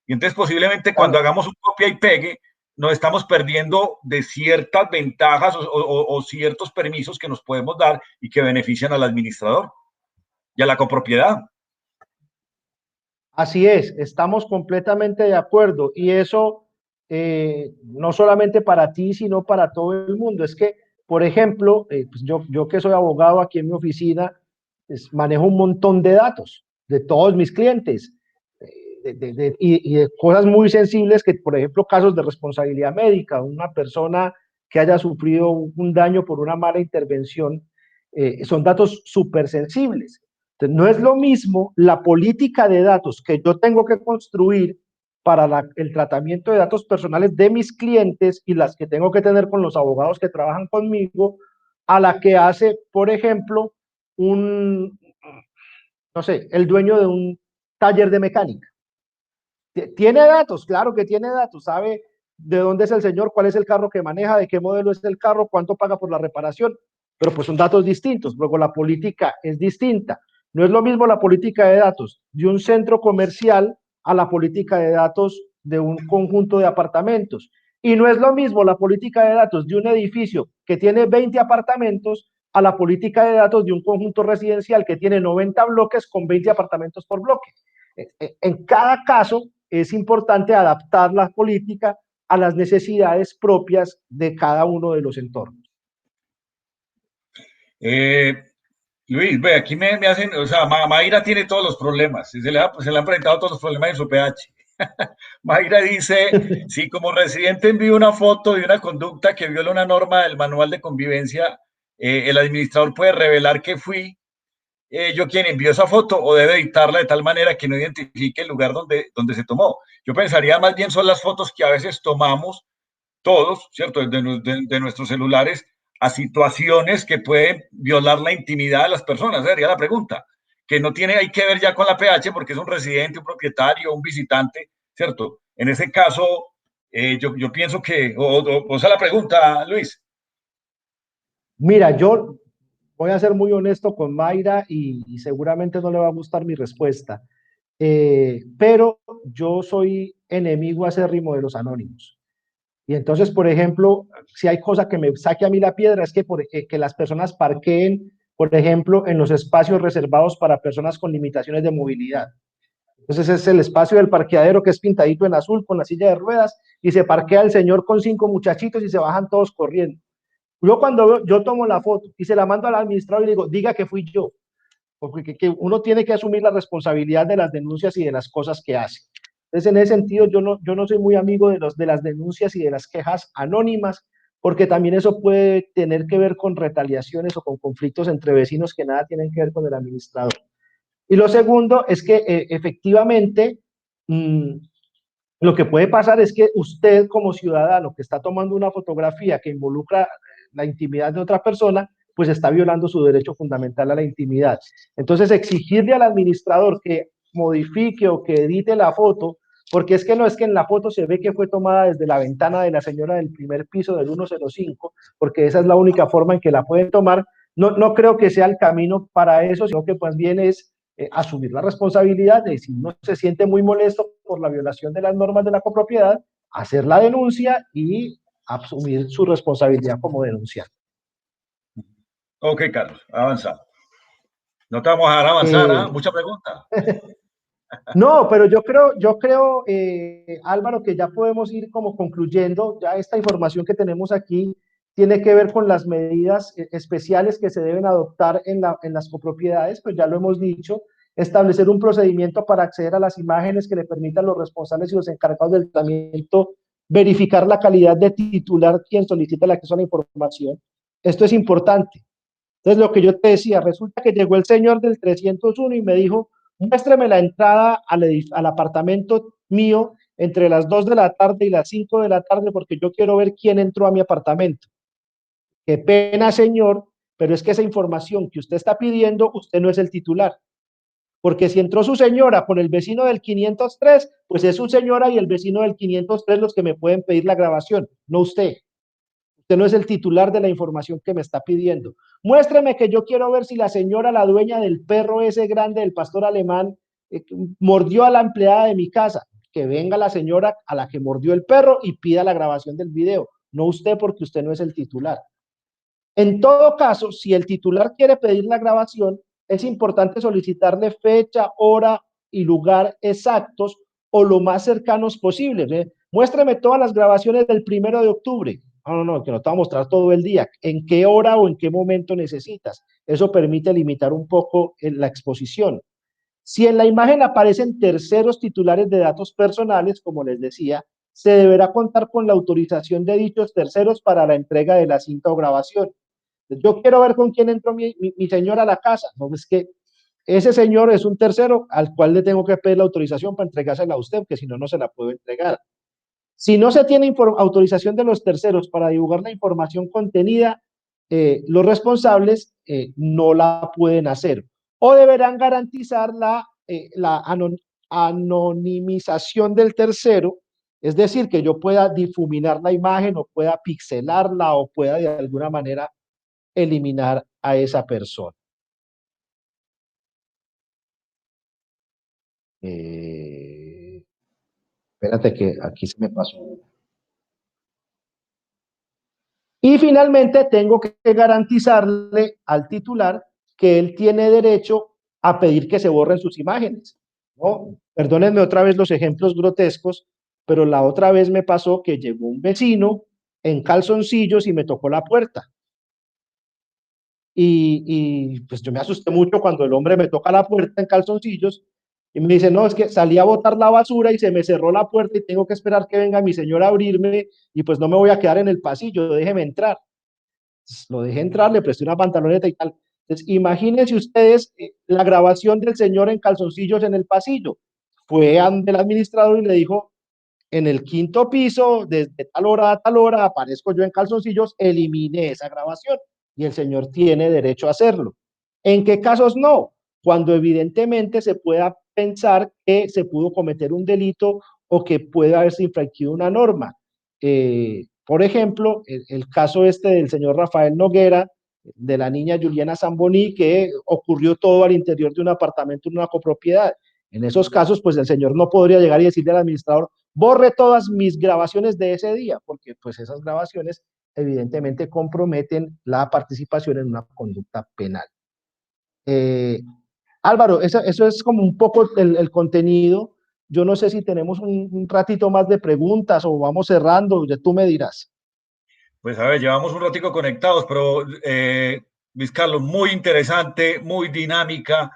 Y entonces posiblemente cuando hagamos un copia y pegue, nos estamos perdiendo de ciertas ventajas o ciertos permisos que nos podemos dar y que benefician al administrador y a la copropiedad. Así es, estamos completamente de acuerdo y eso no solamente para ti, sino para todo el mundo. Es que, por ejemplo, pues yo que soy abogado aquí en mi oficina, pues manejo un montón de datos de todos mis clientes y de cosas muy sensibles que, por ejemplo, casos de responsabilidad médica, una persona que haya sufrido un daño por una mala intervención, son datos súper sensibles. Entonces, no es lo mismo la política de datos que yo tengo que construir para el tratamiento de datos personales de mis clientes y las que tengo que tener con los abogados que trabajan conmigo, a la que hace, por ejemplo, no sé, el dueño de un taller de mecánica. Tiene datos, claro que tiene datos, sabe de dónde es el señor, cuál es el carro que maneja, de qué modelo es el carro, cuánto paga por la reparación, pero pues son datos distintos. Luego la política es distinta. No es lo mismo la política de datos de un centro comercial a la política de datos de un conjunto de apartamentos. Y no es lo mismo la política de datos de un edificio que tiene 20 apartamentos a la política de datos de un conjunto residencial que tiene 90 bloques con 20 apartamentos por bloque. En cada caso es importante adaptar la política a las necesidades propias de cada uno de los entornos. Luis, ve, aquí me hacen, o sea, Mayra tiene todos los problemas, se le han presentado todos los problemas en su PH. Mayra dice, si como residente envío una foto de una conducta que viola una norma del manual de convivencia, el administrador puede revelar que fui yo quien envió esa foto o debe editarla de tal manera que no identifique el lugar donde se tomó. Yo pensaría más bien son las fotos que a veces tomamos todos, ¿cierto? De nuestros celulares a situaciones que pueden violar la intimidad de las personas, sería la pregunta, que no tiene hay que ver ya con la PH porque es un residente, un propietario, un visitante, ¿cierto? En ese caso, yo pienso que, o sea, la pregunta, Luis. Mira, yo voy a ser muy honesto con Mayra y seguramente no le va a gustar mi respuesta, pero yo soy enemigo acérrimo de los anónimos. Y entonces, por ejemplo, si hay cosa que me saque a mí la piedra es que las personas parqueen, por ejemplo, en los espacios reservados para personas con limitaciones de movilidad. Entonces es el espacio del parqueadero que es pintadito en azul con la silla de ruedas y se parquea el señor con 5 muchachitos y se bajan todos corriendo. Yo cuando yo tomo la foto y se la mando al administrador y le digo, diga que fui yo, porque que uno tiene que asumir la responsabilidad de las denuncias y de las cosas que hace. Entonces, en ese sentido, yo no soy muy amigo de las denuncias y de las quejas anónimas, porque también eso puede tener que ver con retaliaciones o con conflictos entre vecinos que nada tienen que ver con el administrador. Y lo segundo es que efectivamente mmm, lo que puede pasar es que usted como ciudadano que está tomando una fotografía que involucra la intimidad de otra persona, pues está violando su derecho fundamental a la intimidad. Entonces, exigirle al administrador que modifique o que edite la foto, porque es que no es que en la foto se ve que fue tomada desde la ventana de la señora del primer piso del 105, porque esa es la única forma en que la pueden tomar. No creo que sea el camino para eso, sino que pues bien es asumir la responsabilidad de si uno se siente muy molesto por la violación de las normas de la copropiedad, hacer la denuncia y asumir su responsabilidad como denunciante. Ok, Carlos, avanza. No te vamos a dejar avanzar, ¿ah? Mucha pregunta. No, pero yo creo Álvaro, que ya podemos ir como concluyendo. Ya esta información que tenemos aquí tiene que ver con las medidas especiales que se deben adoptar en las copropiedades, pues ya lo hemos dicho, establecer un procedimiento para acceder a las imágenes que le permitan a los responsables y los encargados del tratamiento verificar la calidad de titular quien solicita el acceso a la información. Esto es importante. Entonces, lo que yo te decía, resulta que llegó el señor del 301 y me dijo, muéstreme la entrada al apartamento mío entre las 2 de la tarde y las 5 de la tarde porque yo quiero ver quién entró a mi apartamento. Qué pena, señor, pero es que esa información que usted está pidiendo, usted no es el titular. Porque si entró su señora con el vecino del 503, pues es su señora y el vecino del 503 los que me pueden pedir la grabación, no usted. Usted no es el titular de la información que me está pidiendo. Muéstreme que yo quiero ver si la señora, la dueña del perro ese grande del pastor alemán, mordió a la empleada de mi casa. Que venga la señora a la que mordió el perro y pida la grabación del video. No usted, porque usted no es el titular. En todo caso, si el titular quiere pedir la grabación, es importante solicitarle fecha, hora y lugar exactos o lo más cercanos posibles. Muéstrame todas las grabaciones del 1 de octubre. No, que no te va a mostrar todo el día. ¿En qué hora o en qué momento necesitas? Eso permite limitar un poco la exposición. Si en la imagen aparecen terceros titulares de datos personales, como les decía, se deberá contar con la autorización de dichos terceros para la entrega de la cinta o grabación. Yo quiero ver con quién entró mi señora a la casa. No, es que ese señor es un tercero al cual le tengo que pedir la autorización para entregársela a usted, porque si no, no se la puedo entregar. Si no se tiene autorización de los terceros para divulgar la información contenida, los responsables no la pueden hacer o deberán garantizar la anonimización del tercero, es decir, que yo pueda difuminar la imagen o pueda pixelarla o pueda de alguna manera eliminar a esa persona. Espérate que aquí se me pasó. Y finalmente tengo que garantizarle al titular que él tiene derecho a pedir que se borren sus imágenes, ¿no? Perdónenme otra vez los ejemplos grotescos, pero la otra vez me pasó que llegó un vecino en calzoncillos y me tocó la puerta. Y pues yo me asusté mucho cuando el hombre me toca la puerta en calzoncillos Y me dice, no, es que salí a botar la basura y se me cerró la puerta y tengo que esperar que venga mi señora a abrirme y pues no me voy a quedar en el pasillo, déjeme entrar. Entonces, lo dejé entrar, le presté una pantaloneta y tal. Entonces, imagínense ustedes la grabación del señor en calzoncillos en el pasillo. Fue ante el administrador y le dijo, en el quinto piso, desde tal hora a tal hora, aparezco yo en calzoncillos, elimine esa grabación y el señor tiene derecho a hacerlo. ¿En qué casos no? Cuando evidentemente se pueda pensar que se pudo cometer un delito o que puede haberse infringido una norma. Por ejemplo, el caso este del señor Rafael Noguera, de la niña Juliana Zamboní, que ocurrió todo al interior de un apartamento en una copropiedad. En esos casos, pues el señor no podría llegar y decirle al administrador, borre todas mis grabaciones de ese día, porque pues esas grabaciones evidentemente comprometen la participación en una conducta penal. Eh, Álvaro, eso es como un poco el contenido. Yo no sé si tenemos un ratito más de preguntas o vamos cerrando, ya tú me dirás. Pues a ver, llevamos un ratico conectados, pero Luis Carlos, muy interesante, muy dinámica.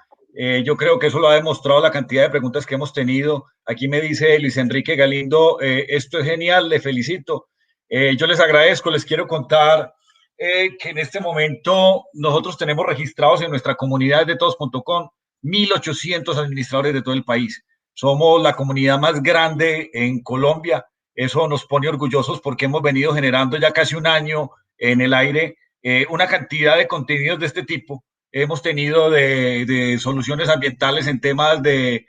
Yo creo que eso lo ha demostrado la cantidad de preguntas que hemos tenido. Aquí me dice Luis Enrique Galindo, esto es genial, le felicito. Yo les agradezco, les quiero contar que en este momento nosotros tenemos registrados en nuestra comunidad de todos.com 1.800 administradores de todo el país. Somos la comunidad más grande en Colombia. Eso nos pone orgullosos porque hemos venido generando ya casi un año en el aire una cantidad de contenidos de este tipo. Hemos tenido de soluciones ambientales en temas de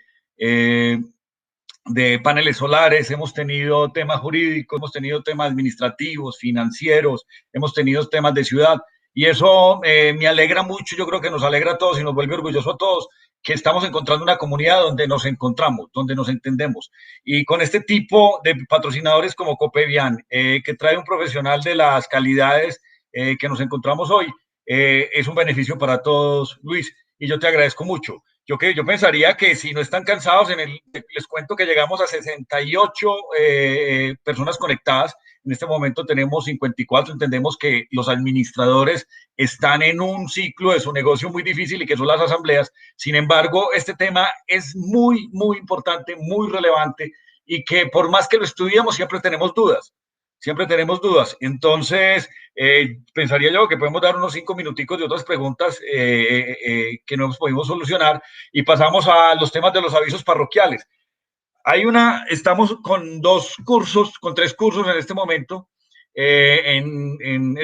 paneles solares, hemos tenido temas jurídicos, hemos tenido temas administrativos, financieros, hemos tenido temas de ciudad. Y eso me alegra mucho, yo creo que nos alegra a todos y nos vuelve orgullosos a todos, que estamos encontrando una comunidad donde nos encontramos, donde nos entendemos. Y con este tipo de patrocinadores como Copevian, que trae un profesional de las calidades que nos encontramos hoy, es un beneficio para todos, Luis, y yo te agradezco mucho. Yo pensaría que si no están cansados, les cuento que llegamos a 68 personas conectadas. En este momento tenemos 54. Entendemos que los administradores están en un ciclo de su negocio muy difícil y que son las asambleas. Sin embargo, este tema es muy, muy importante, muy relevante y que por más que lo estudiamos, siempre tenemos dudas. Siempre tenemos dudas. Entonces, pensaría yo que podemos dar unos 5 minuticos de otras preguntas que no hemos podido solucionar y pasamos a los temas de los avisos parroquiales. Estamos con 2 cursos, con 3 cursos en este momento, es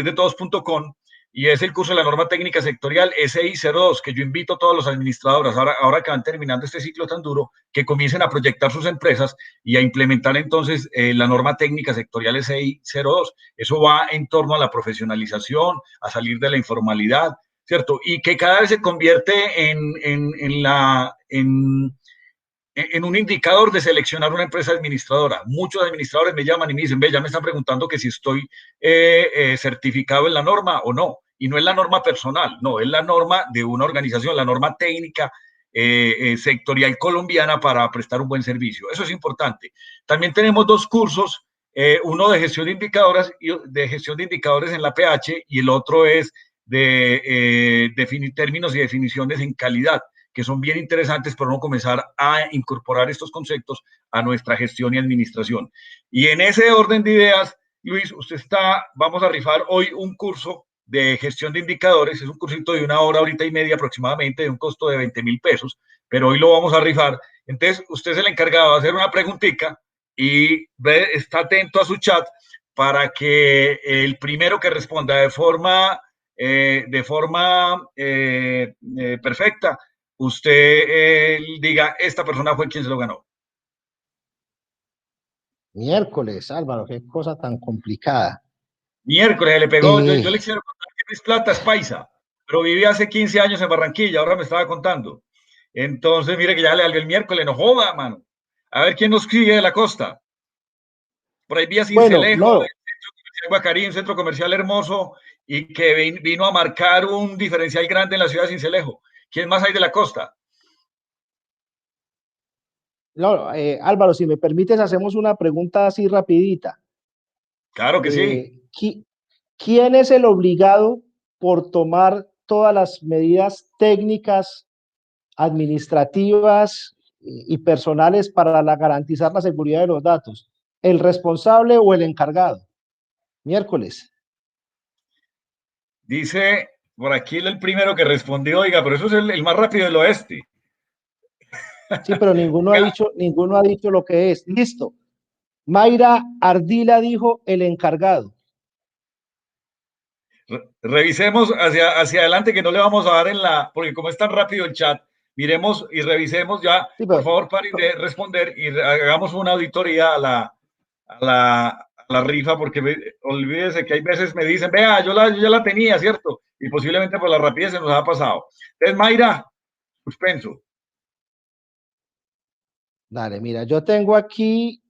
de todos.com, y es el curso de la norma técnica sectorial SI 02, que yo invito a todos los administradores, ahora que van terminando este ciclo tan duro, que comiencen a proyectar sus empresas y a implementar entonces la norma técnica sectorial SI 02. Eso va en torno a la profesionalización, a salir de la informalidad, ¿cierto? Y que cada vez se convierte en un indicador de seleccionar una empresa administradora. Muchos administradores me llaman y me dicen, ve, ya me están preguntando que si estoy certificado en la norma o no. Y no es la norma personal, no, es la norma de una organización, la norma técnica sectorial colombiana para prestar un buen servicio. Eso es importante. También tenemos 2 cursos, uno de gestión de indicadores en la PH y el otro es de definir términos y definiciones en calidad, que son bien interesantes para no comenzar a incorporar estos conceptos a nuestra gestión y administración. Y en ese orden de ideas, Luis, vamos a rifar hoy un curso de gestión de indicadores, es un cursito de 1 hora y media aproximadamente, de un costo de 20.000 pesos, pero hoy lo vamos a rifar. Entonces, usted es el encargado de hacer una preguntita y está atento a su chat para que el primero que responda de forma perfecta, usted diga, esta persona fue quien se lo ganó. Miércoles, Álvaro, qué cosa tan complicada. Miércoles le pegó, yo le quiero contar que Luis Plata es paisa, pero viví hace 15 años en Barranquilla, ahora me estaba contando. Entonces, mire que ya le hablé el miércoles, no joda, mano. A ver quién nos sigue de la costa. Por ahí vía Cincelejo, bueno, no, centro comercial Guacarí, un centro comercial hermoso y que vino a marcar un diferencial grande en la ciudad de Cincelejo. ¿Quién más hay de la costa? no Álvaro, si me permites, hacemos una pregunta así rapidita. Claro que sí. ¿Quién es el obligado por tomar todas las medidas técnicas, administrativas y personales para garantizar la seguridad de los datos? ¿El responsable o el encargado? Miércoles. Dice por aquí el primero que respondió, oiga, pero eso es el más rápido del oeste. Sí, pero ninguno ha dicho lo que es. Listo. Mayra Ardila dijo el encargado. Revisemos hacia adelante, que no le vamos a dar porque como es tan rápido el chat, miremos y revisemos ya. Sí, pero, por favor, paren de responder y hagamos una auditoría a la rifa, porque olvídese que hay veces me dicen, vea, yo ya la tenía, ¿cierto? Y posiblemente por la rapidez se nos ha pasado. Entonces, Mayra, suspenso. Dale, mira, yo tengo aquí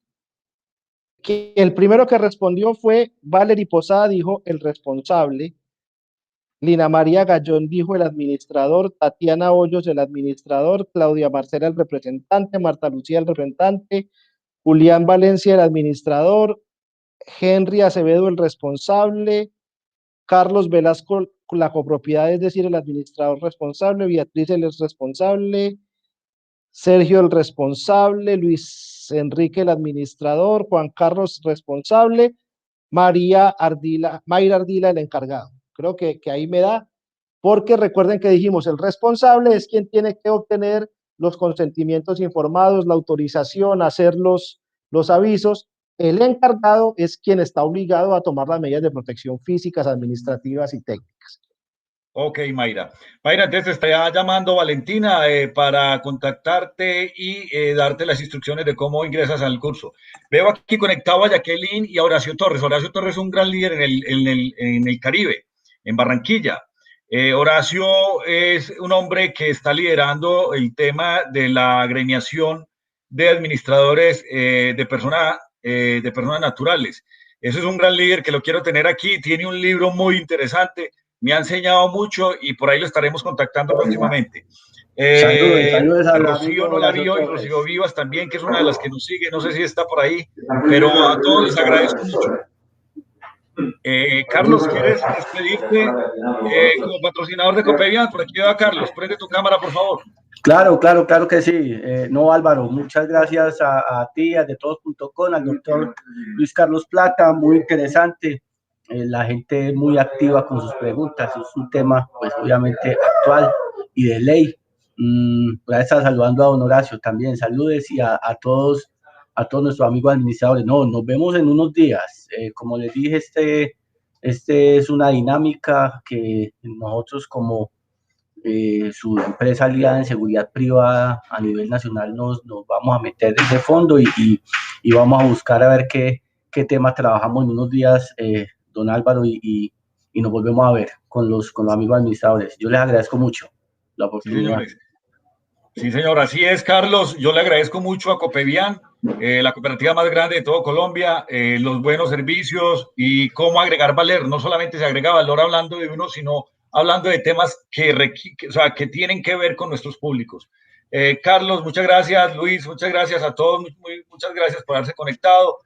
que el primero que respondió fue Valery Posada, dijo el responsable. Lina María Gallón dijo el administrador, Tatiana Hoyos el administrador, Claudia Marcela el representante, Marta Lucía el representante, Julián Valencia el administrador, Henry Acevedo el responsable, Carlos Velasco la copropiedad, es decir, el administrador responsable, Beatriz el responsable, Sergio el responsable, Luis Enrique el administrador, Juan Carlos responsable, Mayra Ardila el encargado. Creo que ahí me da, porque recuerden que dijimos, el responsable es quien tiene que obtener los consentimientos informados, la autorización, hacer los avisos. El encargado es quien está obligado a tomar las medidas de protección físicas, administrativas y técnicas. Ok, Mayra. Mayra, entonces te está llamando Valentina para contactarte y darte las instrucciones de cómo ingresas al curso. Veo aquí conectado a Jacqueline y a Horacio Torres. Horacio Torres es un gran líder en el Caribe, en Barranquilla. Horacio es un hombre que está liderando el tema de la agremiación de administradores de personas naturales. Eso es un gran líder que lo quiero tener aquí. Tiene un libro muy interesante. Me ha enseñado mucho y por ahí lo estaremos contactando próximamente. Saludos a Rocío no la vio y Rocío Vivas también, que es una de las que nos sigue. No sé si está por ahí, pero a todos les agradezco mucho. Carlos, ¿quieres despedirte como patrocinador de Copevian? Por aquí va Carlos. Prende tu cámara, por favor. Claro que sí. No, Álvaro, muchas gracias a ti, a detodos.com, al doctor Luis Carlos Plata, muy interesante. La gente muy activa con sus preguntas, es un tema pues obviamente actual y de ley. Voy a estar saludando a don Horacio también, saludes y a todos nuestros amigos administradores. No, nos vemos en unos días. Como les dije, este es una dinámica que nosotros como su empresa aliada en seguridad privada a nivel nacional nos vamos a meter ese fondo y vamos a buscar a ver qué tema trabajamos en unos días, don Álvaro, y nos volvemos a ver con los amigos administradores. Yo les agradezco mucho la oportunidad. Sí, señor, así es, Carlos. Yo le agradezco mucho a Copevian, la cooperativa más grande de todo Colombia, los buenos servicios y cómo agregar valor. No solamente se agrega valor hablando de uno, sino hablando de temas que tienen que ver con nuestros públicos. Carlos, muchas gracias. Luis, muchas gracias a todos. Muchas gracias por haberse conectado.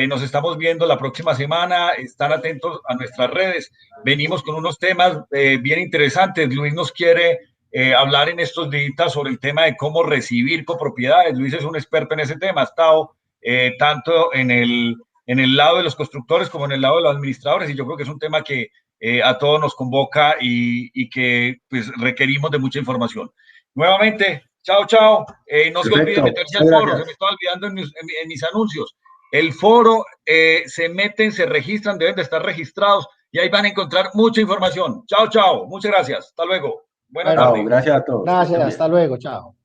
Nos estamos viendo la próxima semana. Están atentos a nuestras redes. Venimos con unos temas bien interesantes. Luis nos quiere hablar en estos días sobre el tema de cómo recibir copropiedades. Luis es un experto en ese tema. Ha estado tanto en el lado de los constructores como en el lado de los administradores, y yo creo que es un tema que a todos nos convoca y que pues requerimos de mucha información. Nuevamente, chao. No se olviden meterse al foro, se me estaba olvidando en mis anuncios. El foro, se registran, deben de estar registrados y ahí van a encontrar mucha información. Chao. Muchas gracias. Hasta luego. Buenas tardes. Gracias a todos. Gracias, hasta luego. Chao.